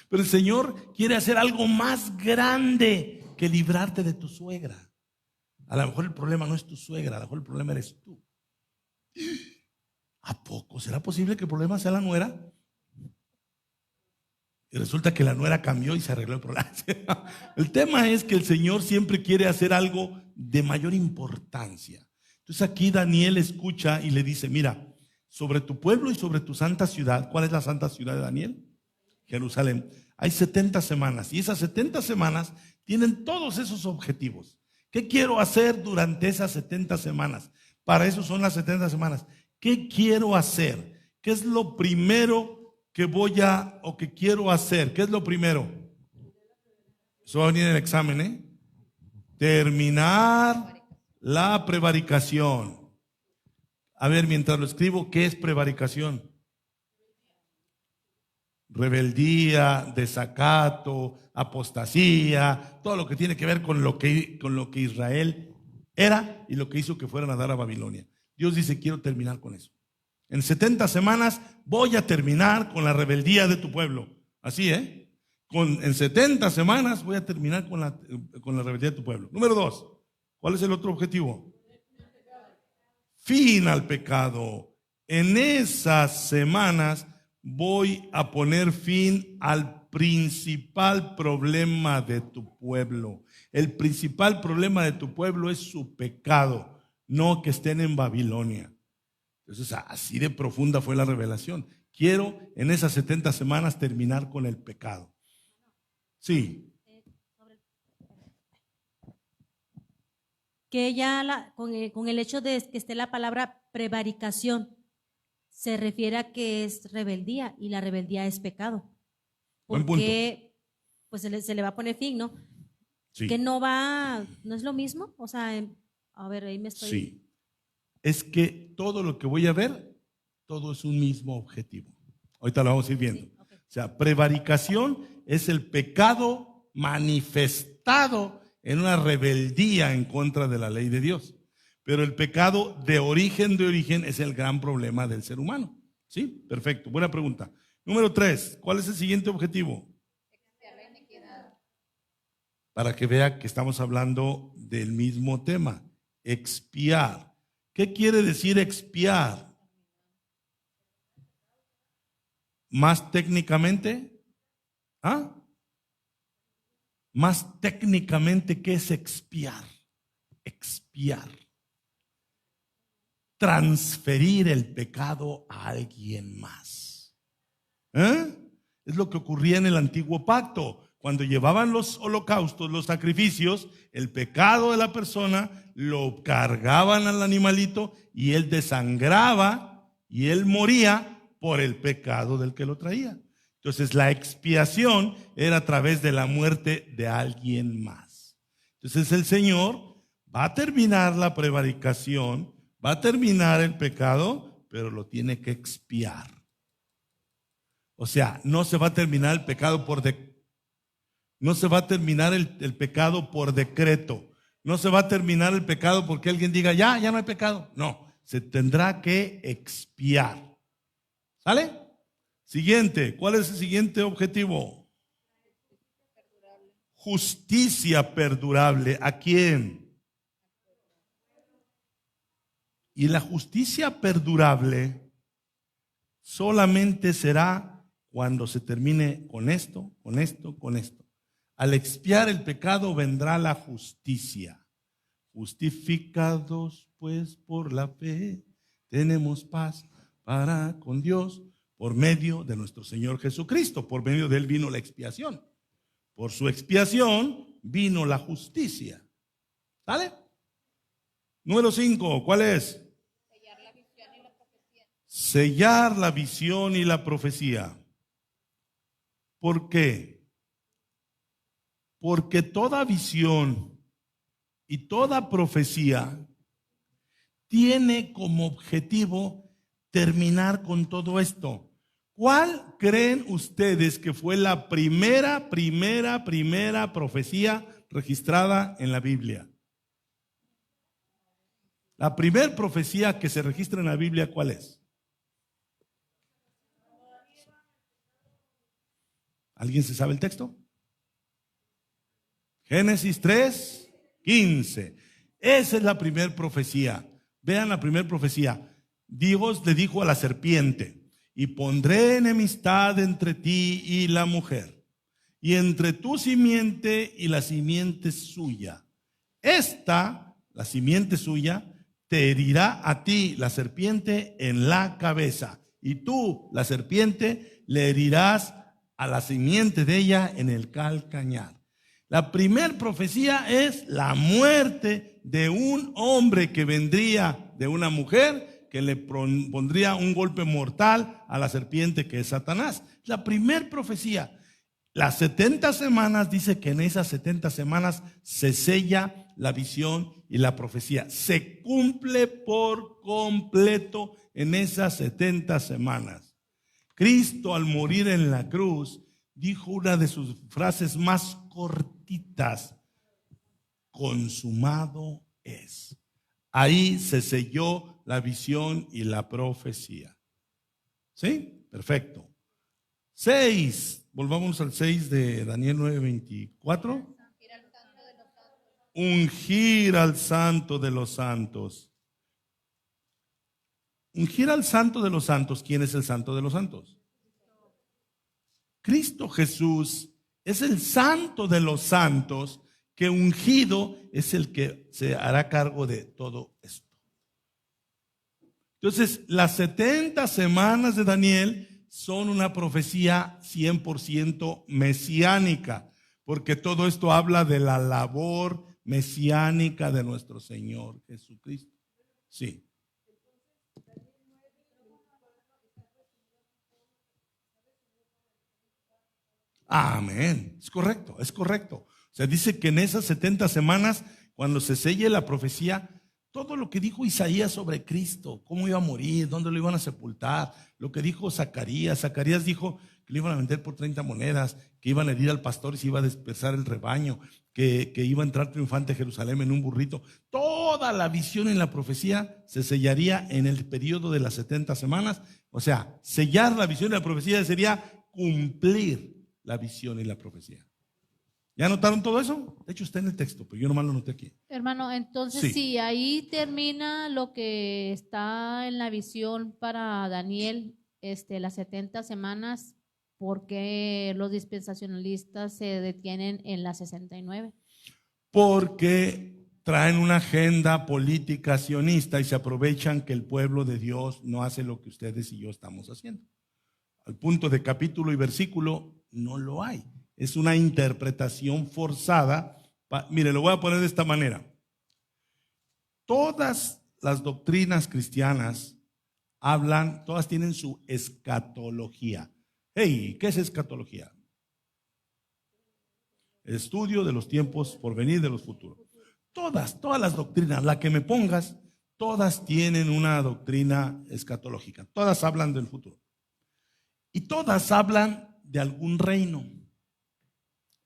Pero el Señor quiere hacer algo más grande que librarte de tu suegra. A lo mejor el problema no es tu suegra, a lo mejor el problema eres tú. ¿A poco? ¿Será posible que el problema sea la nuera? Y resulta que la nuera cambió y se arregló el problema. El tema es que el Señor siempre quiere hacer algo de mayor importancia. Entonces aquí Daniel escucha y le dice, mira, sobre tu pueblo y sobre tu santa ciudad. ¿Cuál es la santa ciudad de Daniel? Jerusalén. Hay 70 semanas y esas 70 semanas tienen todos esos objetivos. ¿Qué quiero hacer durante esas 70 semanas? Para eso son las 70 semanas. ¿Qué quiero hacer? ¿Qué es lo primero que que quiero hacer? ¿Qué es lo primero? Eso va a venir en el examen, Terminar la prevaricación. A ver, mientras lo escribo, ¿qué es prevaricación? Rebeldía, desacato, apostasía, todo lo que tiene que ver con lo que Israel era y lo que hizo que fueran a dar a Babilonia. Dios dice, quiero terminar con eso. En 70 semanas voy a terminar con la rebeldía de tu pueblo. Así, en 70 semanas voy a terminar con la rebeldía de tu pueblo. Número 2, ¿cuál es el otro objetivo? Fin al pecado. En esas semanas voy a poner fin al principal problema de tu pueblo. El principal problema de tu pueblo es su pecado, no que estén en Babilonia. Entonces, así de profunda fue la revelación. Quiero en esas 70 semanas terminar con el pecado. Sí. Que ya con el hecho de que esté la palabra prevaricación, se refiere a que es rebeldía y la rebeldía es pecado. Porque pues se le va a poner fin, ¿no? Sí. Que no es lo mismo. O sea, a ver, ahí me estoy. Sí. Es que todo lo que voy a ver, todo es un mismo objetivo. Ahorita lo vamos a ir viendo. Sí, okay. O sea, prevaricación es el pecado manifestado en una rebeldía en contra de la ley de Dios. Pero el pecado de origen es el gran problema del ser humano. ¿Sí? Perfecto, buena pregunta. Número 3, ¿cuál es el siguiente objetivo? Para que vea que estamos hablando del mismo tema, expiar. ¿Qué quiere decir expiar? Más técnicamente, Más técnicamente, ¿qué es expiar? Expiar. Transferir el pecado a alguien más. Es lo que ocurría en el antiguo pacto. cuando llevaban los holocaustos, los sacrificios, el pecado de la persona lo cargaban al animalito y él desangraba y él moría por el pecado del que lo traía. Entonces la expiación era a través de la muerte de alguien más. Entonces el Señor va a terminar la prevaricación, va a terminar el pecado, pero lo tiene que expiar. O sea, no se va a terminar el pecado no se va a terminar el pecado por decreto. No se va a terminar el pecado porque alguien diga, ya no hay pecado. No, se tendrá que expiar. ¿Sale? Siguiente, ¿cuál es el siguiente objetivo? Justicia perdurable. ¿A quién? Y la justicia perdurable solamente será cuando se termine con esto, con esto, con esto. Al expiar el pecado vendrá la justicia. Justificados pues por la fe, tenemos paz para con Dios por medio de nuestro Señor Jesucristo. Por medio de Él vino la expiación. Por su expiación vino la justicia. ¿Sale? Número 5, ¿cuál es? Sellar la visión y la profecía. ¿Por qué? Porque toda visión y toda profecía tiene como objetivo terminar con todo esto. ¿Cuál creen ustedes que fue la primera profecía registrada en la Biblia? La primera profecía que se registra en la Biblia, ¿cuál es? ¿Alguien se sabe el texto? Génesis 3:15. Esa es la primera profecía. Vean la primera profecía. Dios le dijo a la serpiente: y pondré enemistad entre ti y la mujer, y entre tu simiente y la simiente suya. Esta, la simiente suya, te herirá a ti, la serpiente, en la cabeza, y tú, la serpiente, le herirás a la simiente de ella en el calcañar. La primera profecía es la muerte de un hombre que vendría de una mujer que le pondría un golpe mortal a la serpiente, que es Satanás. La primera profecía. Las 70 semanas dice que en esas 70 semanas se sella la visión y la profecía. Se cumple por completo en esas 70 semanas. Cristo, al morir en la cruz, dijo una de sus frases más cortitas: consumado es. Ahí se selló la visión y la profecía. ¿Sí? Perfecto. 6. Volvamos al 6 de Daniel 9:24. Ungir al santo de los santos. Ungir al santo de los santos. ¿Quién es el santo de los santos? Cristo Jesús es el santo de los santos, que ungido es el que se hará cargo de todo esto. Entonces, las 70 semanas de Daniel son una profecía 100% mesiánica, porque todo esto habla de la labor mesiánica de nuestro Señor Jesucristo. Sí. Amén. Es correcto, es correcto. O sea, dice que en esas 70 semanas, cuando se selle la profecía, todo lo que dijo Isaías sobre Cristo, cómo iba a morir, dónde lo iban a sepultar, lo que dijo Zacarías dijo que lo iban a vender por 30 monedas, que iban a herir al pastor y se iba a dispersar el rebaño, que iba a entrar triunfante a Jerusalén en un burrito. Toda la visión en la profecía se sellaría en el periodo de las 70 semanas. O sea, sellar la visión y la profecía sería cumplir la visión y la profecía. ¿Ya notaron todo eso? De hecho está en el texto, pero yo nomás lo noté aquí. Hermano, entonces Sí. si ahí termina lo que está en la visión para Daniel, las 70 semanas, ¿por qué los dispensacionalistas se detienen en las 69? Porque traen una agenda política sionista y se aprovechan que el pueblo de Dios no hace lo que ustedes y yo estamos haciendo. Al punto de capítulo y versículo no lo hay. es una interpretación forzada. Mire, lo voy a poner de esta manera. Todas las doctrinas cristianas hablan, todas tienen su escatología. Hey, ¿qué es escatología? El estudio de los tiempos por venir, de los futuros. Todas las doctrinas, la que me pongas, todas tienen una doctrina escatológica. Todas hablan del futuro. Y todas hablan de algún reino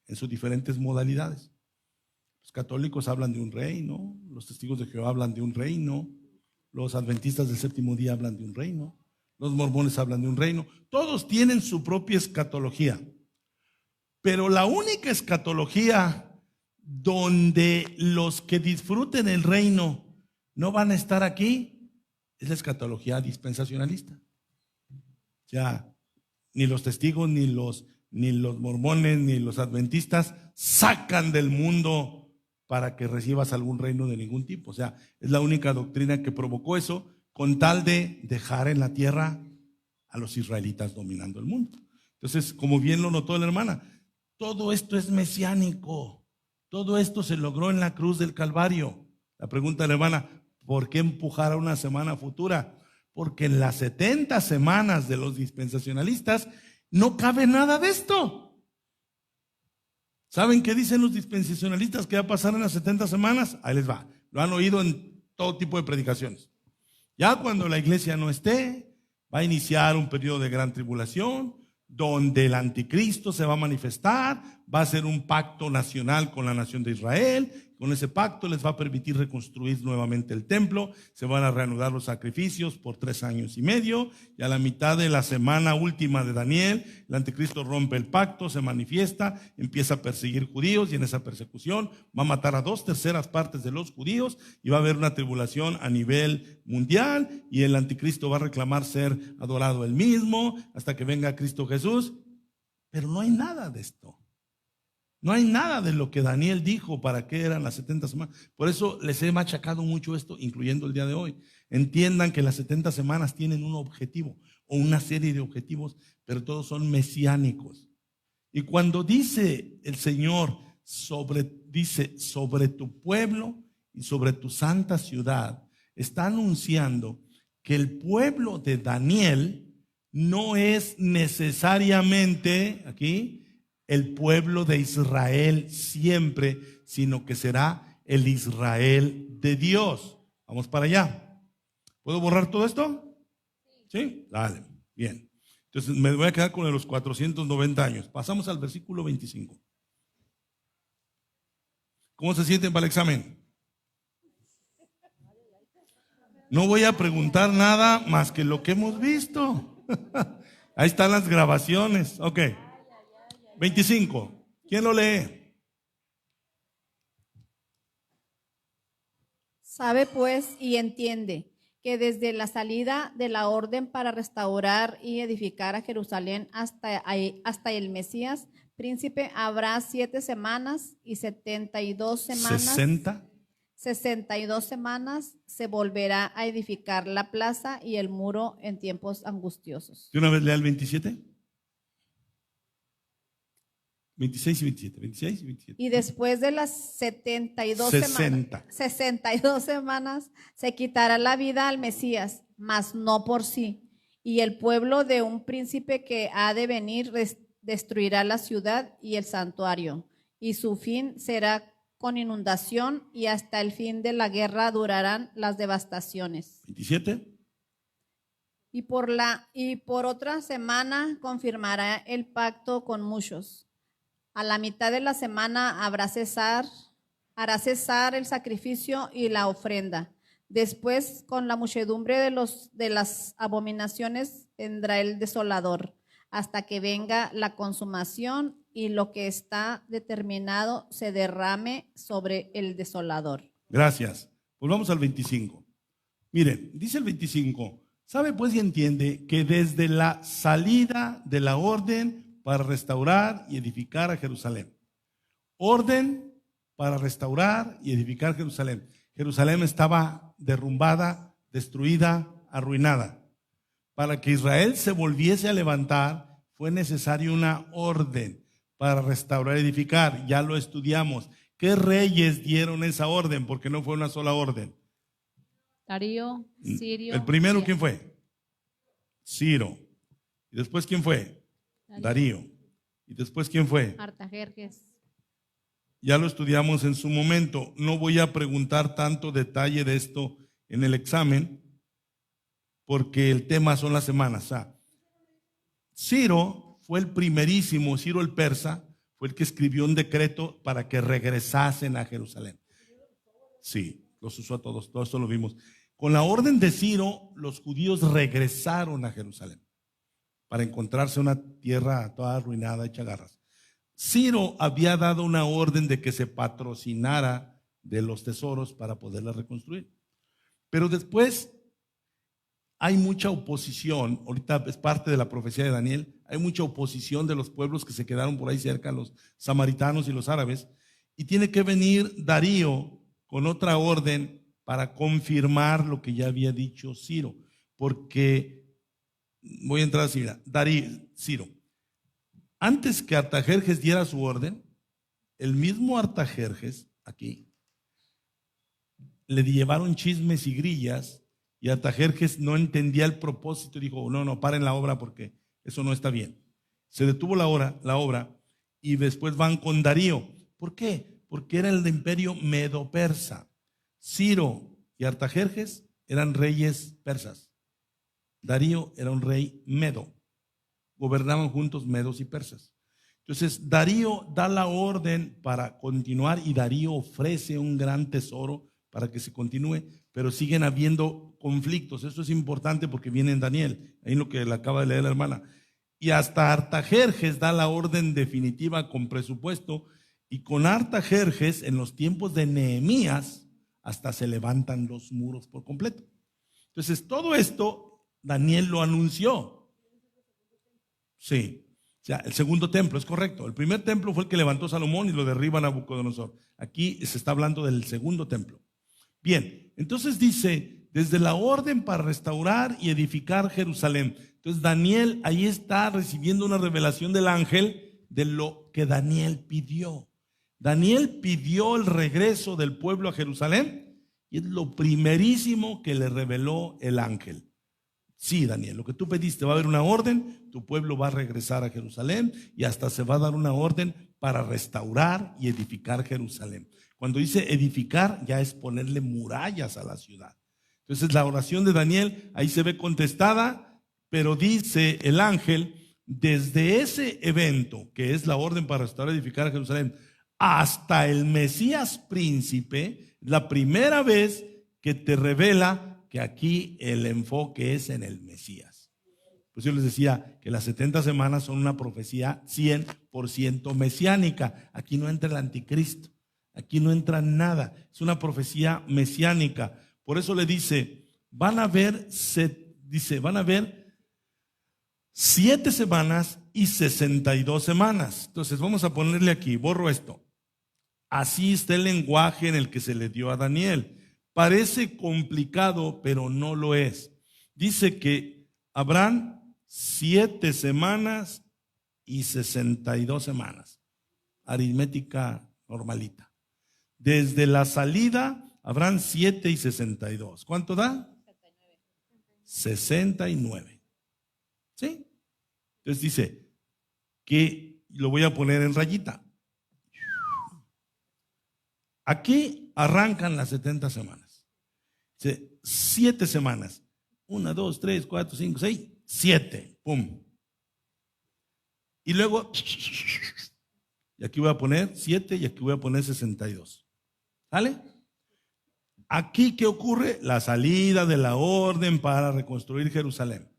en sus diferentes modalidades. Los católicos hablan de un reino, los testigos de Jehová hablan de un reino, los adventistas del séptimo día hablan de un reino, los mormones hablan de un reino. Todos tienen su propia escatología. Pero la única escatología donde los que disfruten el reino no van a estar aquí es la escatología dispensacionalista. Ya ni los testigos, ni los mormones, ni los adventistas sacan del mundo para que recibas algún reino de ningún tipo. O sea, es la única doctrina que provocó eso, con tal de dejar en la tierra a los israelitas dominando el mundo. Entonces, como bien lo notó la hermana, todo esto es mesiánico. Todo esto se logró en la cruz del Calvario. La pregunta de la hermana, ¿por qué empujar a una semana futura? Porque en las 70 semanas de los dispensacionalistas no cabe nada de esto. ¿Saben qué dicen los dispensacionalistas que va a pasar en las 70 semanas? Ahí les va. Lo han oído en todo tipo de predicaciones. Ya cuando la iglesia no esté, va a iniciar un periodo de gran tribulación, donde el anticristo se va a manifestar, va a hacer un pacto nacional con la nación de Israel. Con ese pacto les va a permitir reconstruir nuevamente el templo, se van a reanudar los sacrificios por 3 años y medio, y a la mitad de la semana última de Daniel, el anticristo rompe el pacto, se manifiesta, empieza a perseguir judíos, y en esa persecución va a matar a 2/3 partes de los judíos, y va a haber una tribulación a nivel mundial, y el anticristo va a reclamar ser adorado él mismo, hasta que venga Cristo Jesús. Pero no hay nada de esto. No hay nada de lo que Daniel dijo para qué eran las 70 semanas. Por eso les he machacado mucho esto, incluyendo el día de hoy. Entiendan que las 70 semanas tienen un objetivo o una serie de objetivos, pero todos son mesiánicos. Y cuando dice el Señor sobre tu pueblo y sobre tu santa ciudad, está anunciando que el pueblo de Daniel no es necesariamente aquí el pueblo de Israel siempre, sino que será el Israel de Dios. Vamos para allá. ¿Puedo borrar todo esto? ¿Sí? Dale, bien. Entonces me voy a quedar con los 490 años. Pasamos al versículo 25. ¿Cómo se sienten para el examen? No voy a preguntar nada más que lo que hemos visto. Ahí están las grabaciones. Ok. 25. ¿Quién lo lee? Sabe pues y entiende que desde la salida de la orden para restaurar y edificar a Jerusalén hasta el Mesías, príncipe, habrá 7 semanas y 72 semanas. 62 semanas se volverá a edificar la plaza y el muro en tiempos angustiosos. ¿De una vez lea el 27? 26 y 27, 26 y 27. Y después de las 62 semanas se quitará la vida al Mesías, mas no por sí. Y el pueblo de un príncipe que ha de venir destruirá la ciudad y el santuario. Y su fin será con inundación, y hasta el fin de la guerra durarán las devastaciones. 27. Y por otra semana confirmará el pacto con muchos. A la mitad de la semana hará cesar el sacrificio y la ofrenda. Después, con la muchedumbre de las abominaciones, vendrá el desolador, hasta que venga la consumación y lo que está determinado se derrame sobre el desolador. Gracias. Volvamos al 25. Miren, dice el 25, sabe pues y entiende que desde la salida de la orden para restaurar y edificar a Jerusalén. Orden para restaurar y edificar Jerusalén. Jerusalén estaba derrumbada, destruida, arruinada. Para que Israel se volviese a levantar, fue necesaria una orden para restaurar y edificar. Ya lo estudiamos. ¿Qué reyes dieron esa orden? Porque no fue una sola orden. Darío, Sirio. ¿El primero y- quién fue? Ciro. ¿Y después quién fue? Darío. ¿Y después quién fue? Artajerjes. Ya lo estudiamos en su momento. No voy a preguntar tanto detalle de esto en el examen, porque el tema son las semanas. Ciro fue el primerísimo, Ciro el persa, fue el que escribió un decreto para que regresasen a Jerusalén. Sí, los usó a todos, todo esto lo vimos. Con la orden de Ciro, los judíos regresaron a Jerusalén para encontrarse una tierra toda arruinada, hecha garras. Ciro había dado una orden de que se patrocinara de los tesoros para poderla reconstruir. Pero después hay mucha oposición, ahorita es parte de la profecía de Daniel, hay mucha oposición de los pueblos que se quedaron por ahí cerca, los samaritanos y los árabes, y tiene que venir Darío con otra orden para confirmar lo que ya había dicho Ciro, porque voy a entrar así, mira, Ciro, antes que Artajerjes diera su orden, el mismo Artajerjes, aquí, le llevaron chismes y grillas, y Artajerjes no entendía el propósito y dijo, no, paren la obra porque eso no está bien. Se detuvo la obra y después van con Darío. ¿Por qué? Porque era el imperio medo-persa. Ciro y Artajerjes eran reyes persas. Darío era un rey medo. Gobernaban juntos medos y persas. Entonces Darío da la orden para continuar y Darío ofrece un gran tesoro para que se continúe, pero siguen habiendo conflictos. Esto es importante porque viene en Daniel, ahí lo que le acaba de leer la hermana. Y hasta Artajerjes da la orden definitiva con presupuesto, y con Artajerjes, en los tiempos de Nehemías, hasta se levantan los muros por completo. Entonces, todo esto Daniel lo anunció. Sí, o sea, el segundo templo, es correcto. El primer templo fue el que levantó Salomón y lo derriba Nabucodonosor. Aquí se está hablando del segundo templo. Bien, entonces dice, desde la orden para restaurar y edificar Jerusalén. Entonces Daniel ahí está recibiendo una revelación del ángel de lo que Daniel pidió. Daniel pidió el regreso del pueblo a Jerusalén y es lo primerísimo que le reveló el ángel. Sí, Daniel, lo que tú pediste, va a haber una orden, tu pueblo va a regresar a Jerusalén y hasta se va a dar una orden para restaurar y edificar Jerusalén. Cuando dice edificar, ya es ponerle murallas a la ciudad. Entonces la oración de Daniel ahí se ve contestada, pero dice el ángel, desde ese evento, que es la orden para restaurar y edificar a Jerusalén, hasta el Mesías príncipe, la primera vez que te revela que aquí el enfoque es en el Mesías. Pues yo les decía que las 70 semanas son una profecía 100% mesiánica. Aquí no entra el anticristo. Aquí no entra nada, es una profecía mesiánica. Por eso le dice, van a haber 7 semanas y 62 semanas. Entonces vamos a ponerle aquí, borro esto. Así está el lenguaje en el que se le dio a Daniel. Parece complicado, pero no lo es. Dice que habrán 7 semanas y 62 semanas. Aritmética normalita. Desde la salida habrán 7 y 62. ¿Cuánto da? 69. ¿Sí? Entonces dice que lo voy a poner en rayita. Aquí arrancan las 70 semanas. 7 semanas. 1, 2, 3, 4, 5, 6, 7. Pum. Y luego, y aquí voy a poner 7 y aquí voy a poner 62. ¿Sale? Aquí, ¿qué ocurre? La salida de la orden para reconstruir Jerusalén.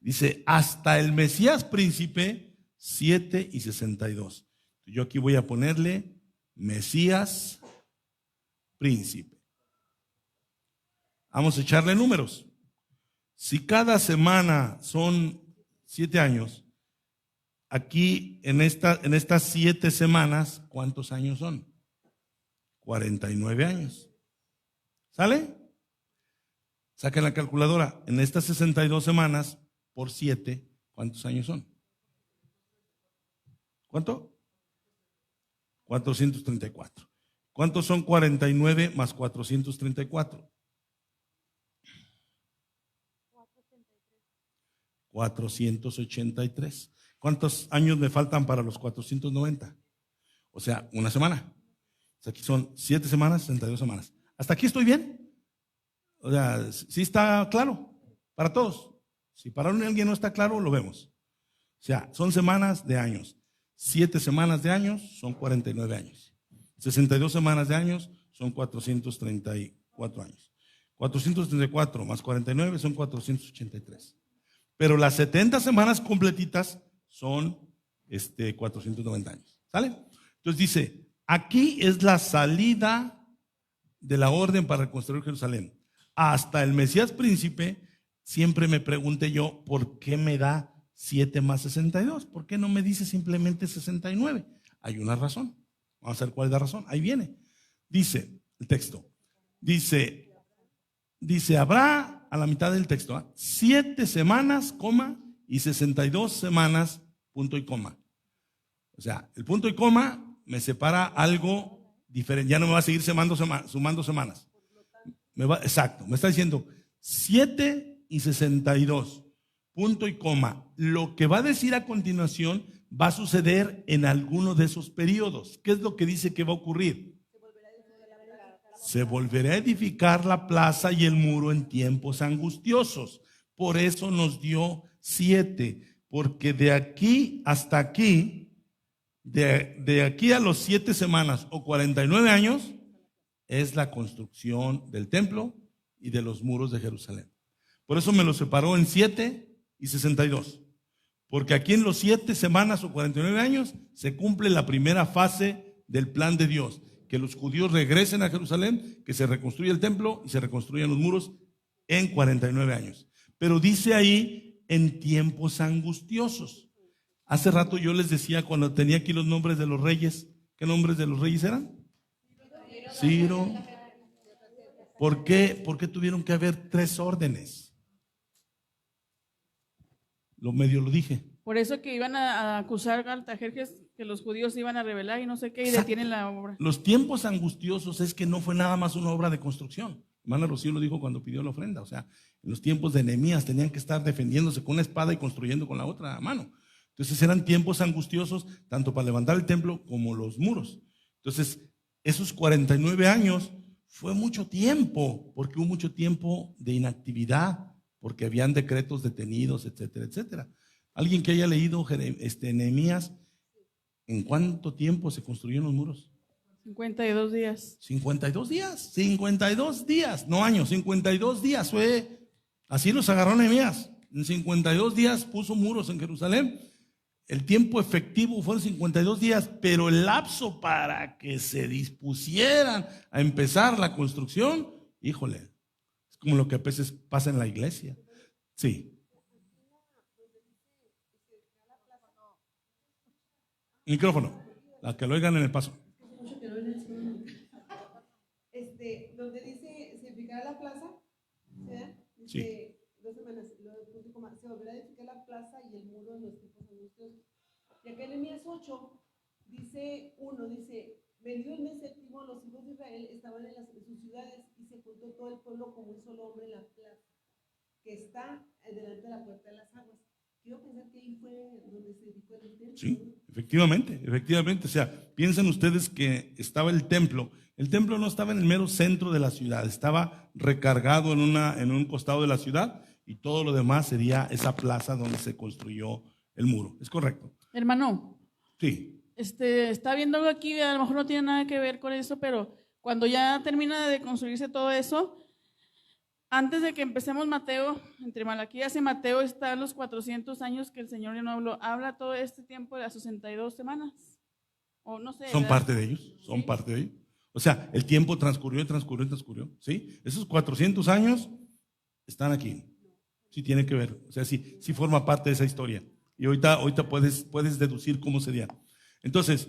Dice, hasta el Mesías príncipe, 7 y 62. Yo aquí voy a ponerle Mesías príncipe. Vamos a echarle números. Si cada semana son 7 años, aquí en estas 7 semanas, ¿cuántos años son? 49 años. ¿Sale? Saquen la calculadora. En estas 62 semanas, por 7, ¿cuántos años son? ¿Cuánto? 434. ¿Cuántos son 49 más 434? 483. ¿Cuántos años me faltan para los 490? O sea, una semana. O sea, aquí son 7 semanas, 62 semanas. ¿Hasta aquí estoy bien? O sea, ¿sí está claro? Para todos. Si para alguien no está claro, lo vemos. O sea, son semanas de años. 7 semanas de años son 49 años. 62 semanas de años son 434 años. 434 más 49 son 483. Pero las 70 semanas completitas son 490 años. ¿Sale? Entonces dice, aquí es la salida de la orden para reconstruir Jerusalén. Hasta el Mesías príncipe, siempre me pregunté yo, ¿por qué me da 7 más 62? ¿Por qué no me dice simplemente 69? Hay una razón. Vamos a ver cuál es la razón. Ahí viene. Dice el texto. Dice, habrá a la mitad del texto, 7 semanas, coma, y 62 semanas, punto y coma. O sea, el punto y coma me separa algo diferente. Ya no me va a seguir sumando semanas. Exacto, me está diciendo 7 y 62, punto y coma. Lo que va a decir a continuación va a suceder en alguno de esos periodos. ¿Qué es lo que dice que va a ocurrir? Se volverá a edificar la plaza y el muro en tiempos angustiosos. Por eso nos dio 7, porque de aquí hasta aquí, de aquí a los 7 semanas o 49 años, es la construcción del templo y de los muros de Jerusalén. Por eso me lo separó en 7 y 62. Porque aquí en los 7 semanas o 49 años se cumple la primera fase del plan de Dios. Que los judíos regresen a Jerusalén, que se reconstruya el templo y se reconstruyan los muros en 49 años. Pero dice ahí, en tiempos angustiosos. Hace rato yo les decía, cuando tenía aquí los nombres de los reyes, ¿qué nombres de los reyes eran? Ciro. ¿Por qué tuvieron que haber 3 órdenes? Lo dije. Por eso que iban a acusar a Artajerjes que los judíos iban a rebelar y no sé qué, y detienen la obra. Los tiempos angustiosos es que no fue nada más una obra de construcción. Hermana Rocío lo dijo cuando pidió la ofrenda. O sea, en los tiempos de Nehemías tenían que estar defendiéndose con una espada y construyendo con la otra mano. Entonces eran tiempos angustiosos tanto para levantar el templo como los muros. Entonces, esos 49 años fue mucho tiempo, porque hubo mucho tiempo de inactividad, porque habían decretos detenidos, etcétera, etcétera. Alguien que haya leído Nehemías, ¿en cuánto tiempo se construyeron los muros? 52 días. 52 días, 52 días, no años, 52 días fue, así los agarró Nehemías. En 52 días puso muros en Jerusalén. El tiempo efectivo fueron 52 días, pero el lapso para que se dispusieran a empezar la construcción, híjole, es como lo que a veces pasa en la iglesia. Sí. Micrófono, la que lo oigan en el paso. Donde dice se edificará la plaza, ¿verdad? Sí. 2 semanas, se volverá a edificar la plaza y el muro en los tiempos angustiosos. Y acá en Nehemías 8 dice, vendió el mes séptimo, los hijos de Israel estaban en sus ciudades y se juntó todo el pueblo como un solo hombre en la plaza que está delante de la puerta de las aguas. Quiero pensar que ahí fue donde se edificó el templo. Sí, efectivamente. O sea, piensen ustedes que estaba el templo. El templo no estaba en el mero centro de la ciudad, estaba recargado en un costado de la ciudad y todo lo demás sería esa plaza donde se construyó el muro. ¿Es correcto? Hermano. Sí. Está viendo algo aquí, a lo mejor no tiene nada que ver con eso, pero cuando ya termina de construirse todo eso, antes de que empecemos Mateo, entre Malaquías y Mateo están los 400 años que el Señor ya no habló. Habla todo este tiempo de las 62 semanas. O no sé. Son ¿verdad? parte de ellos, son parte de ellos. O sea, el tiempo transcurrió, ¿sí? Esos 400 años están aquí. Sí tiene que ver, o sea, sí forma parte de esa historia. Y ahorita puedes deducir cómo sería. Entonces,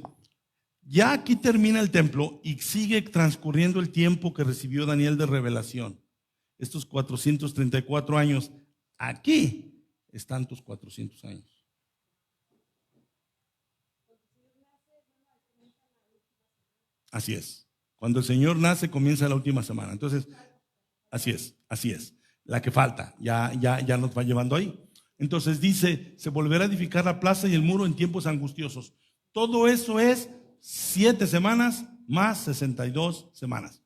ya aquí termina el templo y sigue transcurriendo el tiempo que recibió Daniel de revelación. Estos 434 años, aquí están tus 400 años. Así es. Cuando el Señor nace, comienza la última semana. Entonces, así es. La que falta, ya nos va llevando ahí. Entonces dice, se volverá a edificar la plaza y el muro en tiempos angustiosos. Todo eso es 7 semanas más 62 semanas.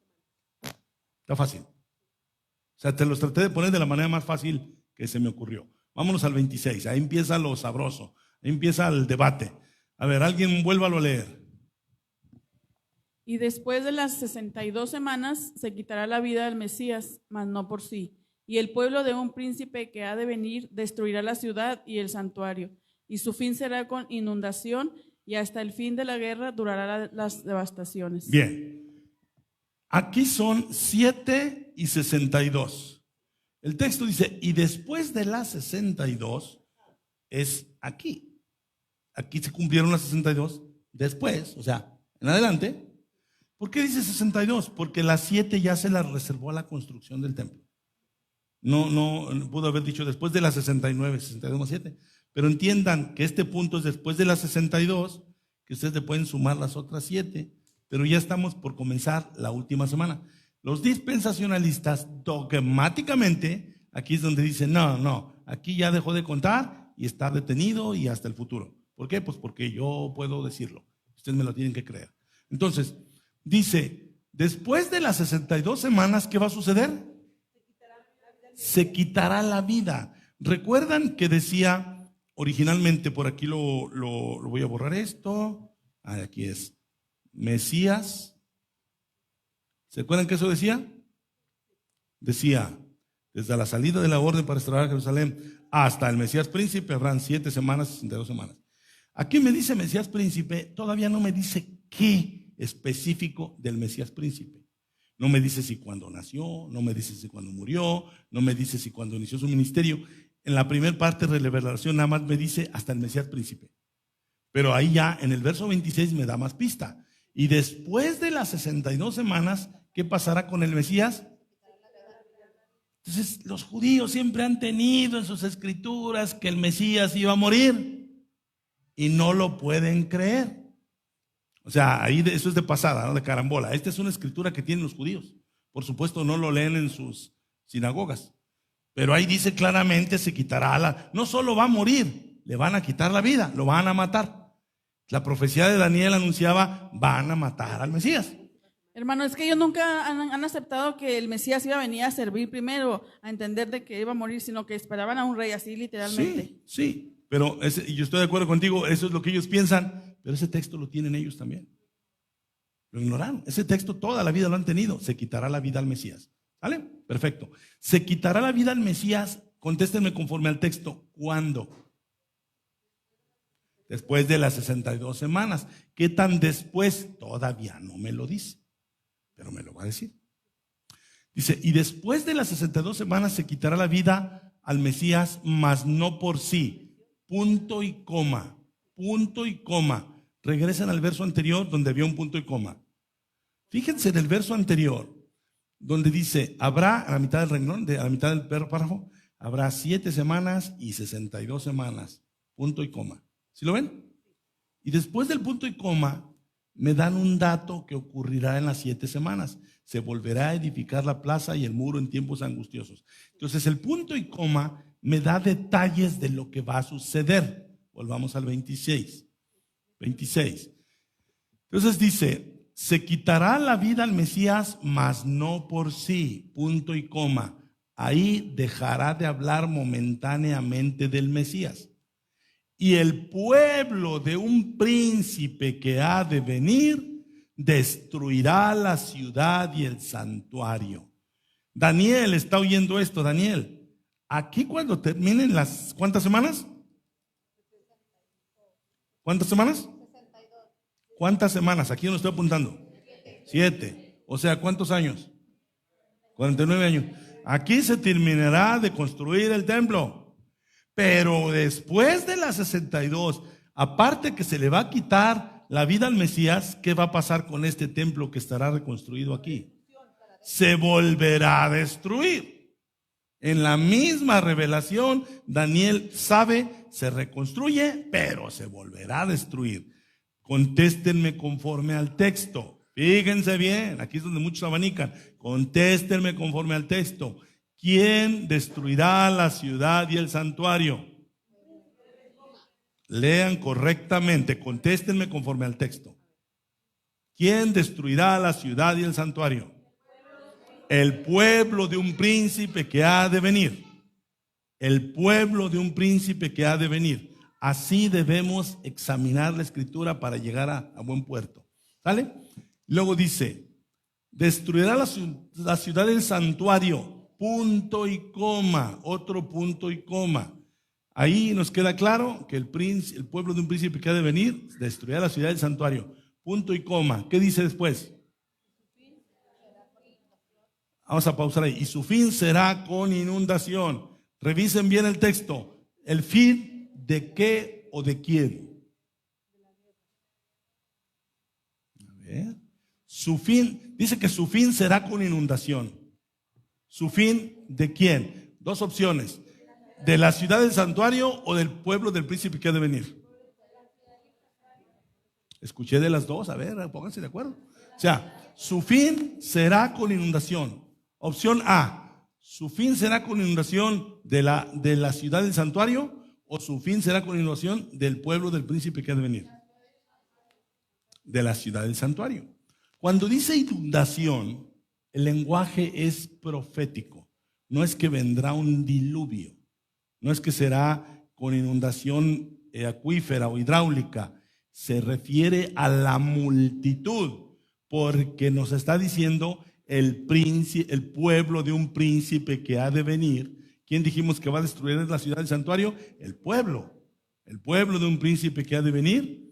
Está fácil. O sea, te los traté de poner de la manera más fácil que se me ocurrió. Vámonos al 26, ahí empieza lo sabroso, ahí empieza el debate. A ver, alguien vuélvalo a leer. Y después de las 62 semanas se quitará la vida del Mesías, mas no por sí. Y el pueblo de un príncipe que ha de venir destruirá la ciudad y el santuario. Y su fin será con inundación, y hasta el fin de la guerra durará las devastaciones. Bien. Aquí son 7 y 62. El texto dice, y después de las 62 es aquí. Aquí se cumplieron las 62 después, o sea, en adelante. ¿Por qué dice 62? Porque las 7 ya se las reservó a la construcción del templo. No pudo haber dicho después de las 69, 62 más 7. Pero entiendan que este punto es después de las 62, que ustedes le pueden sumar las otras 7, pero ya estamos por comenzar la última semana. Los dispensacionalistas dogmáticamente, aquí es donde dicen, no, aquí ya dejó de contar y está detenido y hasta el futuro. ¿Por qué? Pues porque yo puedo decirlo. Ustedes me lo tienen que creer. Entonces, dice, después de las 62 semanas, ¿qué va a suceder? Se quitará la vida. ¿Recuerdan que decía originalmente, por aquí lo voy a borrar esto, aquí es, Mesías? ¿Se acuerdan que eso decía? Decía, desde la salida de la orden para restaurar Jerusalén hasta el Mesías príncipe habrán 7 semanas, 62 semanas. Aquí me dice Mesías príncipe, todavía no me dice qué específico del Mesías príncipe. No me dice si cuando nació, no me dice si cuando murió, no me dice si cuando inició su ministerio. En la primera parte de la revelación nada más me dice hasta el Mesías príncipe. Pero ahí ya en el verso 26 me da más pista. Y después de las 62 semanas, ¿qué pasará con el Mesías? Entonces los judíos siempre han tenido en sus escrituras que el Mesías iba a morir y no lo pueden creer. O sea, ahí eso es de pasada, ¿no? De carambola. Esta es una escritura que tienen los judíos. Por supuesto no lo leen en sus sinagogas. Pero ahí dice claramente se quitará no solo va a morir, le van a quitar la vida, lo van a matar. La profecía de Daniel anunciaba, van a matar al Mesías. Hermano, es que ellos nunca han aceptado que el Mesías iba a venir a servir primero, a entender de que iba a morir, sino que esperaban a un rey así literalmente. Sí, pero yo estoy de acuerdo contigo, eso es lo que ellos piensan, pero ese texto lo tienen ellos también. Lo ignoraron. Ese texto toda la vida lo han tenido. Se quitará la vida al Mesías. ¿Vale? Perfecto. Se quitará la vida al Mesías, contéstenme conforme al texto. ¿Cuándo? Después de las 62 semanas. ¿Qué tan después? Todavía no me lo dice, pero me lo va a decir. Dice, y después de las 62 semanas se quitará la vida al Mesías, mas no por sí. Punto y coma. Punto y coma. Regresen al verso anterior donde había un punto y coma. Fíjense en el verso anterior donde dice, habrá a la mitad del renglón, a la mitad del párrafo, habrá 7 semanas y 62 semanas. Punto y coma. ¿Sí lo ven? Y después del punto y coma me dan un dato que ocurrirá en las 7 semanas. Se volverá a edificar la plaza y el muro en tiempos angustiosos. Entonces el punto y coma me da detalles de lo que va a suceder. Volvamos al 26. 26. Entonces dice, se quitará la vida al Mesías, mas no por sí. Punto y coma. Ahí dejará de hablar momentáneamente del Mesías. Y el pueblo de un príncipe que ha de venir destruirá la ciudad y el santuario. Daniel está oyendo esto. Daniel, aquí cuando terminen las, ¿cuántas semanas? ¿Cuántas semanas? ¿Cuántas semanas? Aquí no estoy apuntando. 7. O sea, ¿cuántos años? 49 años. Aquí se terminará de construir el templo. Pero después de las 62, aparte que se le va a quitar la vida al Mesías, ¿qué va a pasar con este templo que estará reconstruido aquí? Se volverá a destruir. En la misma revelación, Daniel sabe, se reconstruye, pero se volverá a destruir. Contéstenme conforme al texto. Fíjense bien, aquí es donde muchos abanican. Contéstenme conforme al texto. ¿Quién destruirá la ciudad y el santuario? Lean correctamente, contéstenme conforme al texto. ¿Quién destruirá la ciudad y el santuario? El pueblo de un príncipe que ha de venir. El pueblo de un príncipe que ha de venir. Así debemos examinar la escritura para llegar a buen puerto. ¿Sale? Luego dice, destruirá la ciudad del santuario, punto y coma, otro punto y coma. Ahí nos queda claro que el pueblo de un príncipe que ha de venir destruirá la ciudad del santuario, punto y coma. ¿Qué dice después? Vamos a pausar ahí. Y su fin será con inundación. Revisen bien el texto. ¿El fin de qué o de quién? A ver. Su fin, dice que su fin será con inundación. ¿Su fin de quién? Dos opciones. ¿De la ciudad del santuario o del pueblo del príncipe que ha de venir? Escuché de las dos, a ver, pónganse de acuerdo. O sea, su fin será con inundación. Opción A, su fin será con inundación de la ciudad del santuario, o su fin será con inundación del pueblo del príncipe que ha de venir. De la ciudad del santuario. Cuando dice inundación, el lenguaje es profético. No es que vendrá un diluvio. No es que será con inundación acuífera o hidráulica. Se refiere a la multitud, porque nos está diciendo el pueblo de un príncipe que ha de venir. ¿Quién dijimos que va a destruir la ciudad del santuario? El pueblo de un príncipe que ha de venir.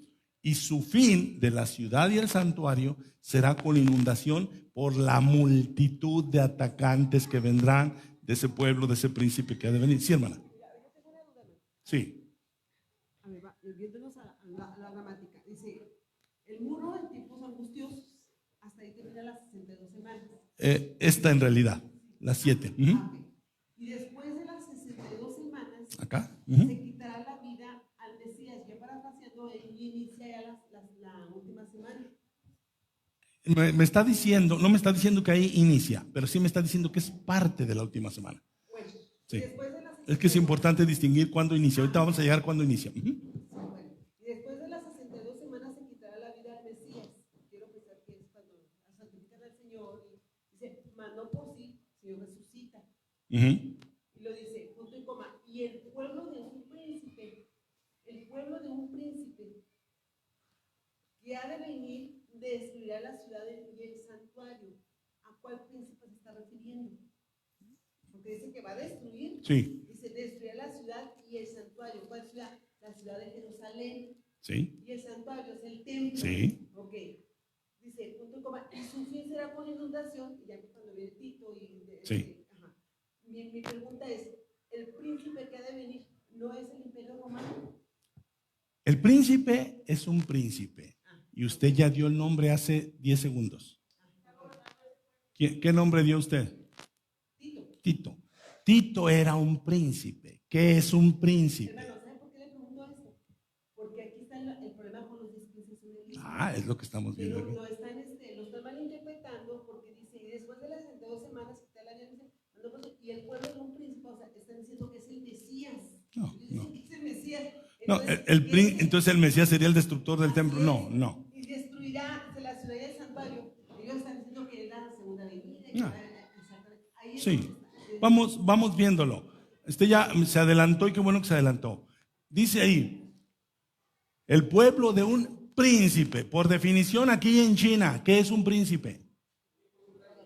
Y su fin de la ciudad y el santuario será con inundación por la multitud de atacantes que vendrán de ese pueblo, de ese príncipe que ha de venir. Sí, hermana. Sí. A ver, viéndonos a la gramática. Dice, el muro en tiempos angustiosos, hasta ahí termina las 62 semanas. Esta en realidad, las 7. Okay. Y después de las 62 semanas, Acá. se quitará la vida al Mesías. Ya parafraseando, él inicia ya la última semana. Me está diciendo, no me está diciendo que ahí inicia, pero sí me está diciendo que es parte de la última semana. Bueno, Sí. después de las Es que es importante distinguir cuándo inicia. Ahorita vamos a llegar cuándo inicia. Bueno, y después de las 62 semanas se quitará la vida al Mesías. Quiero pensar que es cuando santifican al Señor y dice, mas no por sí, sino resucita. Y lo dice, punto y coma. Y el pueblo de un príncipe que ha de venir destruirá la ciudad y el santuario. ¿A cuál príncipe se está refiriendo? Porque dice que va a destruir. Sí. Dice, destruirá la ciudad y el santuario. ¿Cuál ciudad? La ciudad de Jerusalén. Sí. Y el santuario es el templo. Sí. Ok. Dice, punto y coma. Y su fin será con inundación. Y ya cuando viene Tito Sí. Ajá. Mi pregunta es, ¿el príncipe que ha de venir no es el imperio romano? El príncipe es un príncipe. Y usted ya dio el nombre hace 10 segundos. ¿Qué nombre dio usted? Tito. Tito era un príncipe. ¿Qué es un príncipe? Hermano, ¿sabe por qué le pregunto esto? Porque aquí está el problema con los dispensacionalistas. Es lo que estamos viendo Pero aquí. lo están malinterpretando porque dice, y después de las 62 semanas que está la alianza, y el pueblo de un príncipe, o sea, están diciendo que es el Mesías. No. Es el Mesías. No, entonces el Mesías sería el destructor del templo. No. Y destruirá la ciudad y el santuario. Ellos están diciendo que es la segunda venida. No. Ahí es Sí. donde está. Vamos viéndolo. Ya se adelantó y qué bueno que se adelantó. Dice ahí, el pueblo de un príncipe. Por definición aquí en China, ¿qué es un príncipe?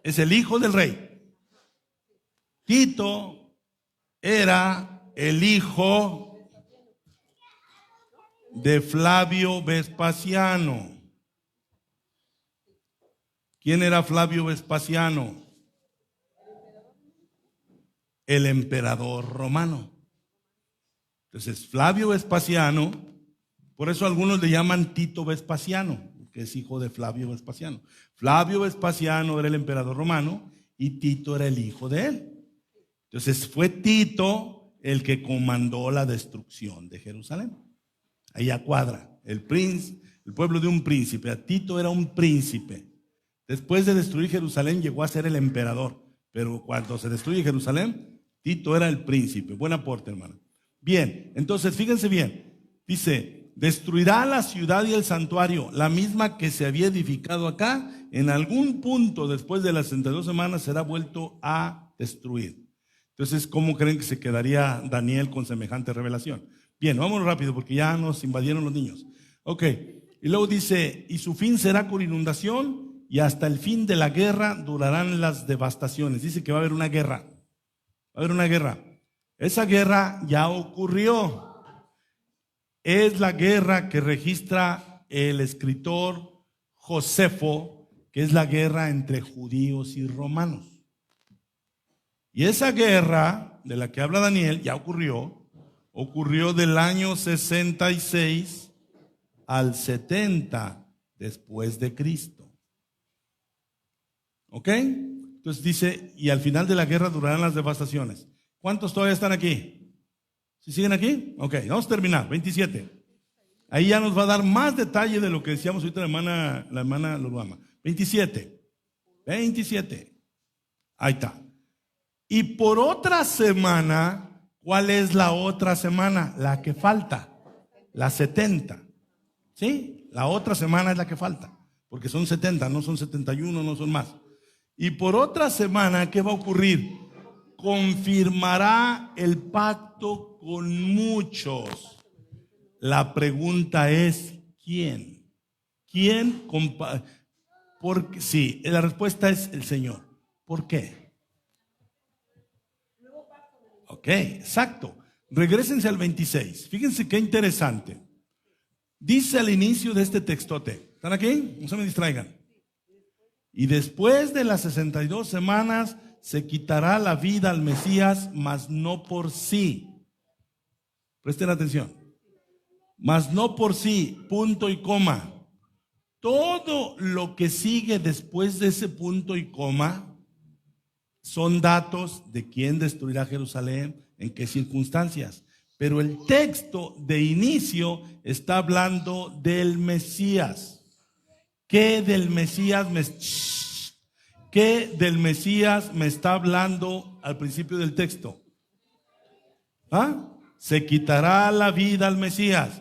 Es el hijo del rey. Tito era el hijo de Flavio Vespasiano. ¿Quién era Flavio Vespasiano? El emperador romano. Entonces, Flavio Vespasiano, por eso algunos le llaman Tito Vespasiano, que es hijo de Flavio Vespasiano. Flavio Vespasiano era el emperador romano y Tito era el hijo de él. Entonces, fue Tito el que comandó la destrucción de Jerusalén. Ahí a cuadra, el pueblo de un príncipe. Tito era un príncipe. Después de destruir Jerusalén llegó a ser el emperador, pero cuando se destruye Jerusalén, Tito era el príncipe. Buen aporte, hermano. Bien, entonces fíjense bien, dice, destruirá la ciudad y el santuario, la misma que se había edificado acá, en algún punto después de las 62 semanas será vuelto a destruir. Entonces, ¿cómo creen que se quedaría Daniel con semejante revelación? Bien, vamos rápido porque ya nos invadieron los niños. Ok, y luego dice, y su fin será con inundación, y hasta el fin de la guerra durarán las devastaciones. Dice que va a haber una guerra. Va a haber una guerra. Esa guerra ya ocurrió. Es la guerra que registra el escritor Josefo, que es la guerra entre judíos y romanos. Y esa guerra de la que habla Daniel ya ocurrió del año 66 al 70 después de Cristo. ¿Ok? Entonces dice, y al final de la guerra durarán las devastaciones. ¿Cuántos todavía están aquí? ¿Sí siguen aquí? Ok, vamos a terminar, 27. Ahí ya nos va a dar más detalle de lo que decíamos ahorita la hermana Luluama. 27. Ahí está. Y por otra semana, ¿cuál es la otra semana? La que falta, la 70. ¿Sí? La otra semana es la que falta, porque son 70, no son 71, no son más. Y por otra semana, ¿qué va a ocurrir? Confirmará el pacto con muchos. La pregunta es, ¿quién? ¿Quién? Porque, sí, la respuesta es el Señor. ¿Por qué? Ok, exacto. Regrésense al 26. Fíjense qué interesante. Dice al inicio de este textote. ¿Están aquí? No se me distraigan. Y después de las 62 semanas se quitará la vida al Mesías, mas no por sí. Presten atención. Mas no por sí, punto y coma. Todo lo que sigue después de ese punto y coma son datos de quién destruirá Jerusalén, en qué circunstancias. Pero el texto de inicio está hablando del Mesías. ¿Qué del Mesías me está hablando al principio del texto? ¿Ah? Se quitará la vida al Mesías.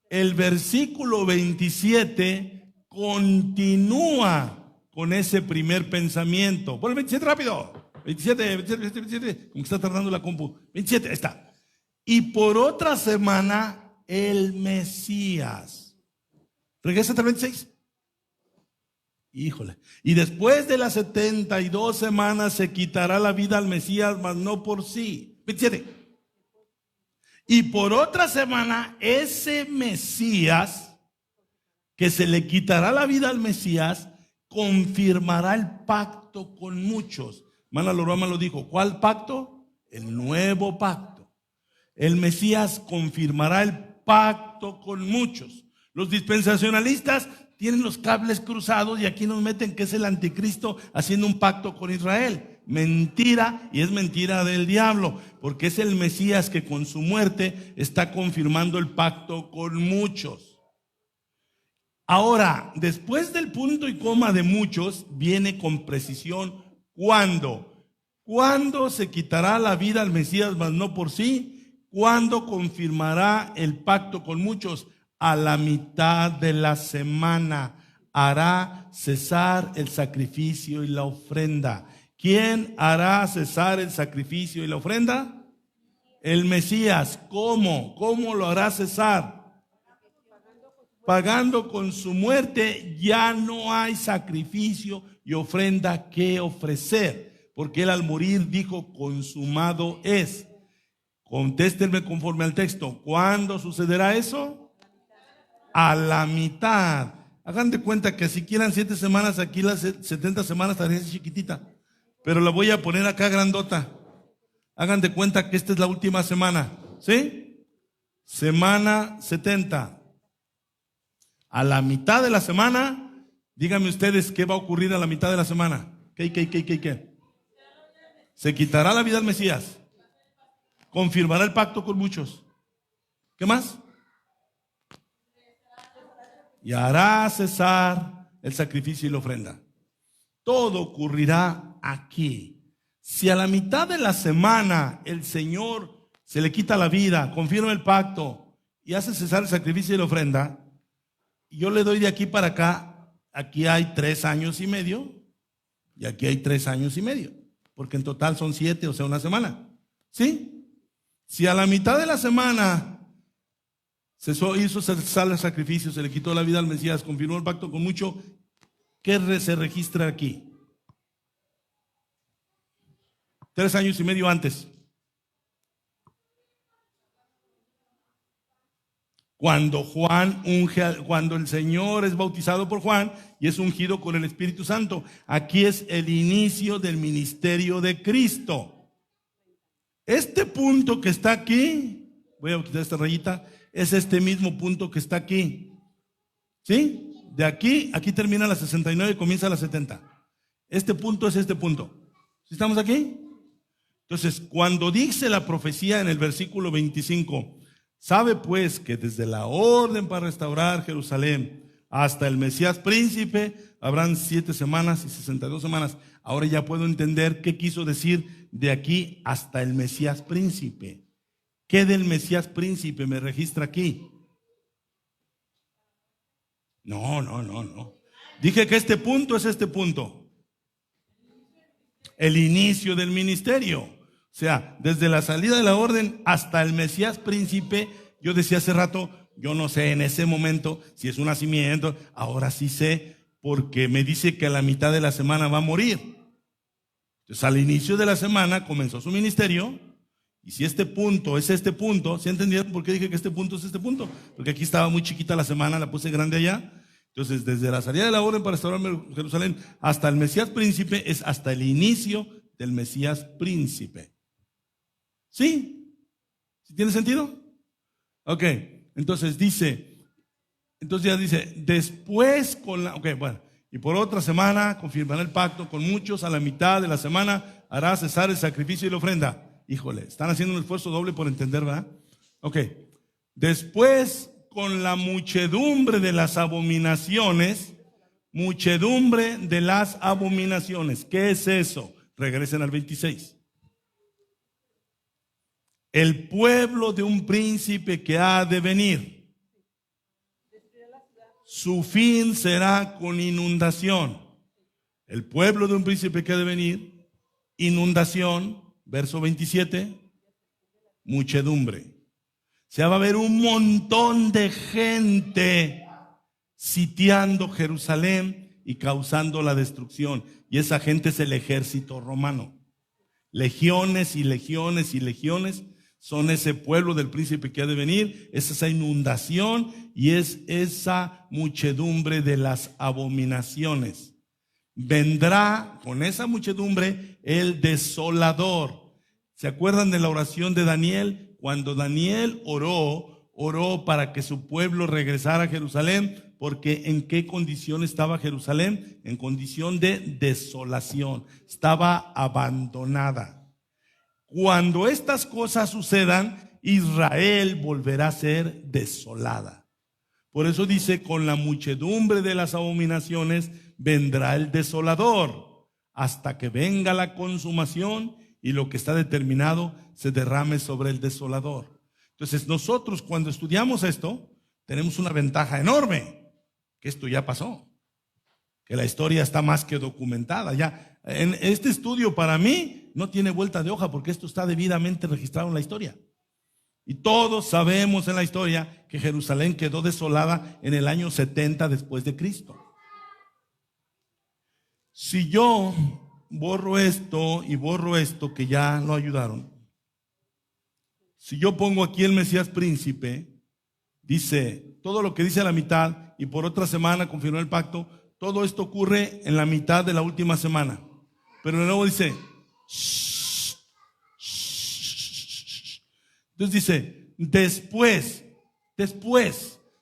El versículo 27 continúa con ese primer pensamiento. Pon el 27 rápido. 27, como que está tardando la compu. 27, ahí está. Y por otra semana, el Mesías. Regresa hasta el 26. Híjole. Y después de las 72 semanas se quitará la vida al Mesías, mas no por sí. 27. Y por otra semana, ese Mesías, que se le quitará la vida al Mesías, confirmará el pacto con muchos. Hermana Lorama lo dijo. ¿Cuál pacto? El nuevo pacto. El Mesías confirmará el pacto con muchos. Los dispensacionalistas tienen los cables cruzados y aquí nos meten que es el anticristo haciendo un pacto con Israel. Mentira, y es mentira del diablo, porque es el Mesías que con su muerte está confirmando el pacto con muchos. Ahora, después del punto y coma de muchos, viene con precisión ¿cuándo? ¿Cuándo se quitará la vida al Mesías, mas no por sí? ¿Cuándo confirmará el pacto con muchos? A la mitad de la semana hará cesar el sacrificio y la ofrenda. ¿Quién hará cesar el sacrificio y la ofrenda? El Mesías. ¿Cómo? ¿Cómo lo hará cesar? Pagando con su muerte. Ya no hay sacrificio y ofrenda que ofrecer, porque él al morir dijo: consumado es. Contéstenme conforme al texto. ¿Cuándo sucederá eso? A la mitad. Hagan de cuenta que si quieran 7 semanas, aquí las 70 semanas estaría chiquitita, pero la voy a poner acá grandota. Hagan de cuenta que esta es la última semana, ¿sí? Semana 70. A la mitad de la semana, díganme ustedes qué va a ocurrir a la mitad de la semana. ¿Qué? Se quitará la vida al Mesías. Confirmará el pacto con muchos. ¿Qué más? Y hará cesar el sacrificio y la ofrenda. todo ocurrirá aquí. Si a la mitad de la semana el Señor se le quita la vida, confirma el pacto y hace cesar el sacrificio y la ofrenda, yo le doy de aquí para acá, aquí hay 3 años y medio y aquí hay 3 años y medio, porque en total son 7, o sea, una semana. ¿Sí? Si a la mitad de la semana hizo cesar el sacrificio, se le quitó la vida al Mesías, confirmó el pacto con mucho, ¿qué se registra aquí? 3 años y medio antes. Cuando cuando el Señor es bautizado por Juan y es ungido con el Espíritu Santo. Aquí es el inicio del ministerio de Cristo. Este punto que está aquí, voy a quitar esta rayita, es este mismo punto que está aquí. ¿Sí? De aquí termina la 69 y comienza la 70. Este punto es este punto. ¿Sí estamos aquí? Entonces, cuando dice la profecía en el versículo 25, sabe pues que desde la orden para restaurar Jerusalén hasta el Mesías príncipe habrán 7 semanas y 62 semanas. Ahora ya puedo entender qué quiso decir de aquí hasta el Mesías príncipe. ¿Qué del Mesías príncipe me registra aquí? No. Dije que este punto es este punto. El inicio del ministerio. O sea, desde la salida de la orden hasta el Mesías príncipe, yo decía hace rato, yo no sé en ese momento si es un nacimiento, ahora sí sé, porque me dice que a la mitad de la semana va a morir. Entonces, al inicio de la semana comenzó su ministerio, y si este punto es este punto, ¿sí entendieron por qué dije que este punto es este punto? Porque aquí estaba muy chiquita la semana, la puse grande allá. Entonces, desde la salida de la orden para restaurar Jerusalén hasta el Mesías príncipe es hasta el inicio del Mesías príncipe. ¿Sí? ¿Sí tiene sentido? Ok, entonces ya dice, después y por otra semana confirmará el pacto con muchos, a la mitad de la semana hará cesar el sacrificio y la ofrenda. Híjole, están haciendo un esfuerzo doble por entender, ¿verdad? Ok, después con la muchedumbre de las abominaciones, ¿qué es eso? Regresen al 26. El pueblo de un príncipe que ha de venir. Su fin será con inundación. El pueblo de un príncipe que ha de venir, inundación, verso 27, muchedumbre. O sea, va a haber un montón de gente sitiando Jerusalén y causando la destrucción. Y esa gente es el ejército romano. Legiones y legiones y legiones son ese pueblo del príncipe que ha de venir, es esa inundación y es esa muchedumbre de las abominaciones. Vendrá con esa muchedumbre el desolador. ¿Se acuerdan de la oración de Daniel? Cuando Daniel oró para que su pueblo regresara a Jerusalén, porque ¿en qué condición estaba Jerusalén? En condición de desolación, estaba abandonada. Cuando estas cosas sucedan, Israel volverá a ser desolada. Por eso dice, con la muchedumbre de las abominaciones vendrá el desolador, hasta que venga la consumación y lo que está determinado se derrame sobre el desolador. Entonces nosotros cuando estudiamos esto, tenemos una ventaja enorme, que esto ya pasó, que la historia está más que documentada. Ya en este estudio para mí no tiene vuelta de hoja, porque esto está debidamente registrado en la historia. Y todos sabemos en la historia que Jerusalén quedó desolada en el año 70 después de Cristo. Si yo borro esto y borro esto que ya lo ayudaron, si yo pongo aquí el Mesías príncipe, dice todo lo que dice a la mitad y por otra semana confirmó el pacto, todo esto ocurre en la mitad de la última semana. Pero luego dice, entonces dice, después,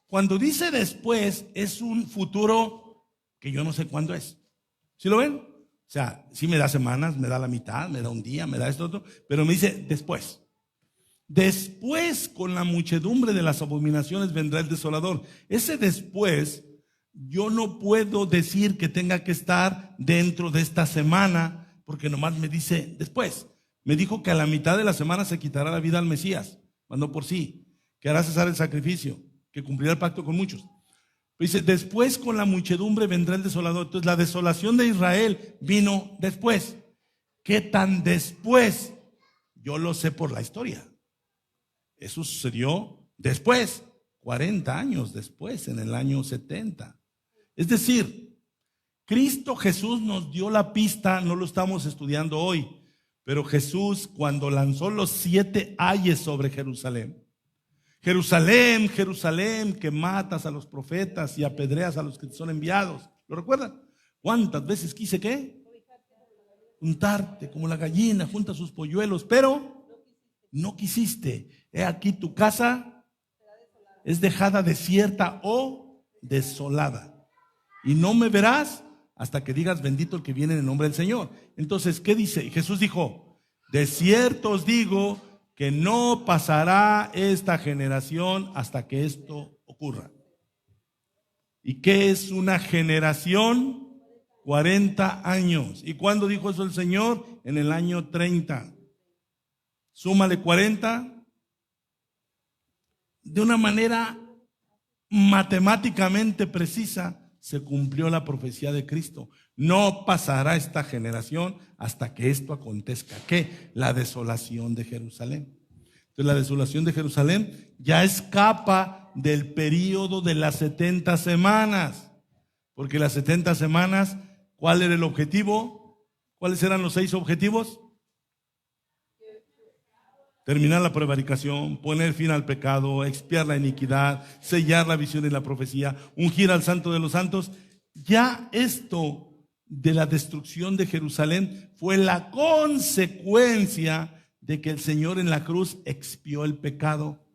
cuando dice después es un futuro que yo no sé cuándo es. ¿Sí lo ven? O sea, sí me da semanas, me da la mitad, me da un día, me da esto otro, pero me dice después. Después con la muchedumbre de las abominaciones vendrá el desolador. Ese después yo no puedo decir que tenga que estar dentro de esta semana, porque nomás me dice después. Me dijo que a la mitad de la semana se quitará la vida al Mesías, mandó por sí, que hará cesar el sacrificio, que cumplirá el pacto con muchos. Dice, después con la muchedumbre vendrá el desolador. Entonces la desolación de Israel vino después. ¿Qué tan después? Yo lo sé por la historia. Eso sucedió después, 40 años después, en el año 70. Es decir, Cristo Jesús nos dio la pista, no lo estamos estudiando hoy, pero Jesús cuando lanzó los 7 ayes sobre Jerusalén, Jerusalén, Jerusalén, que matas a los profetas y apedreas a los que te son enviados. ¿Lo recuerdan? ¿Cuántas veces quise qué? Juntarte como la gallina junta sus polluelos, pero no quisiste. He aquí tu casa es dejada desierta o desolada. Y no me verás hasta que digas bendito el que viene en el nombre del Señor. Entonces, ¿qué dice? Jesús dijo, de cierto os digo que no pasará esta generación hasta que esto ocurra. ¿Y qué es una generación? 40 años. ¿Y cuándo dijo eso el Señor? En el año 30. Súmale 40. De una manera matemáticamente precisa, se cumplió la profecía de Cristo. No pasará esta generación hasta que esto acontezca. ¿Qué? La desolación de Jerusalén. Entonces la desolación de Jerusalén ya escapa del período de las 70 semanas. Porque las 70 semanas, ¿cuál era el objetivo? ¿Cuáles eran los 6 objetivos? Terminar la prevaricación, poner fin al pecado, expiar la iniquidad, sellar la visión y la profecía, ungir al Santo de los Santos. Ya esto de la destrucción de Jerusalén fue la consecuencia de que el Señor en la cruz expió el pecado,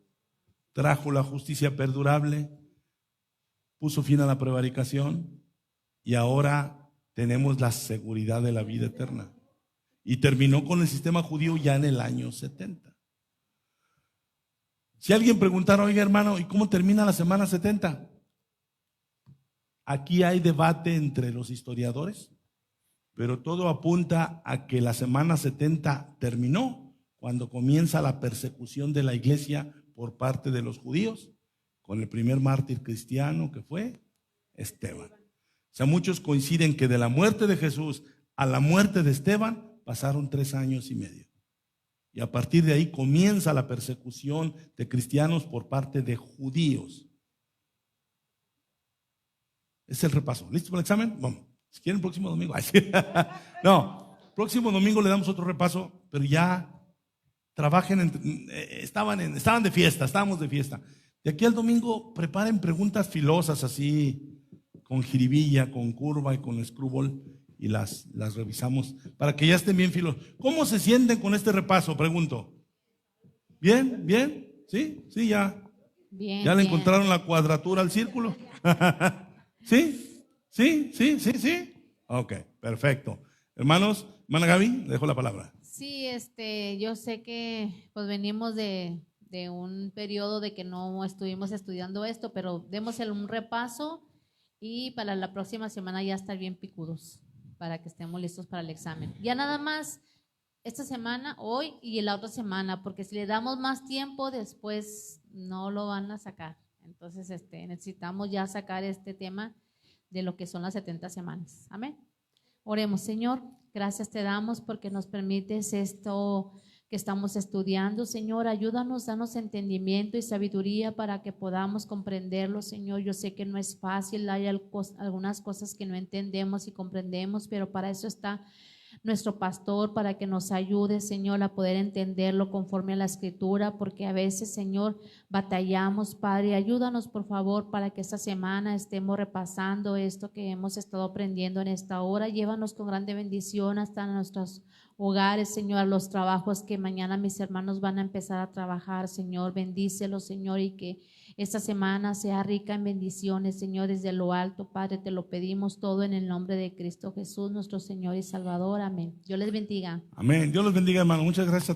trajo la justicia perdurable, puso fin a la prevaricación y ahora tenemos la seguridad de la vida eterna. Y terminó con el sistema judío ya en el año 70. Si alguien preguntara, oiga hermano, ¿y cómo termina la semana 70? Aquí hay debate entre los historiadores, pero todo apunta a que la semana 70 terminó cuando comienza la persecución de la iglesia por parte de los judíos, con el primer mártir cristiano que fue Esteban. O sea, muchos coinciden que de la muerte de Jesús a la muerte de Esteban pasaron 3 años y medio. Y a partir de ahí comienza la persecución de cristianos por parte de judíos. Es el repaso. ¿Listo para el examen? Vamos. Si quieren, el próximo domingo. No, próximo domingo le damos otro repaso, pero ya trabajen. Estaban de fiesta, estábamos de fiesta. De aquí al domingo preparen preguntas filosas así, con jiribilla, con curva y con screwball. Y las revisamos para que ya estén bien filos. ¿Cómo se sienten con este repaso? Pregunto. ¿Bien? ¿Bien? ¿Sí? ¿Sí? ¿Ya? Bien, ¿Ya le bien. encontraron la cuadratura al círculo? ¿Sí? ¿Sí? ¿Sí? ¿Sí? ¿Sí? Ok, perfecto. Hermanos, hermana Gaby, le dejo la palabra. Sí, yo sé que pues venimos de un periodo de que no estuvimos estudiando esto, pero démosle un repaso y para la próxima semana ya estar bien picudos, para que estemos listos para el examen. Ya nada más esta semana, hoy y la otra semana, porque si le damos más tiempo, después no lo van a sacar. Entonces, necesitamos ya sacar este tema de lo que son las 70 semanas. Amén. Oremos, Señor, gracias te damos porque nos permites esto que estamos estudiando. Señor, ayúdanos, danos entendimiento y sabiduría para que podamos comprenderlo, Señor. Yo sé que no es fácil, hay algunas cosas que no entendemos y comprendemos, pero para eso está nuestro pastor, para que nos ayude, Señor, a poder entenderlo conforme a la Escritura, porque a veces, Señor, batallamos, Padre. Ayúdanos, por favor, para que esta semana estemos repasando esto que hemos estado aprendiendo en esta hora. Llévanos con grande bendición hasta nuestros hogares, Señor, a los trabajos que mañana mis hermanos van a empezar a trabajar, Señor. Bendícelos, Señor, y que esta semana sea rica en bendiciones, Señor, desde lo alto, Padre. Te lo pedimos todo en el nombre de Cristo Jesús, nuestro Señor y Salvador. Amén. Dios les bendiga. Amén. Dios los bendiga, hermano. Muchas gracias.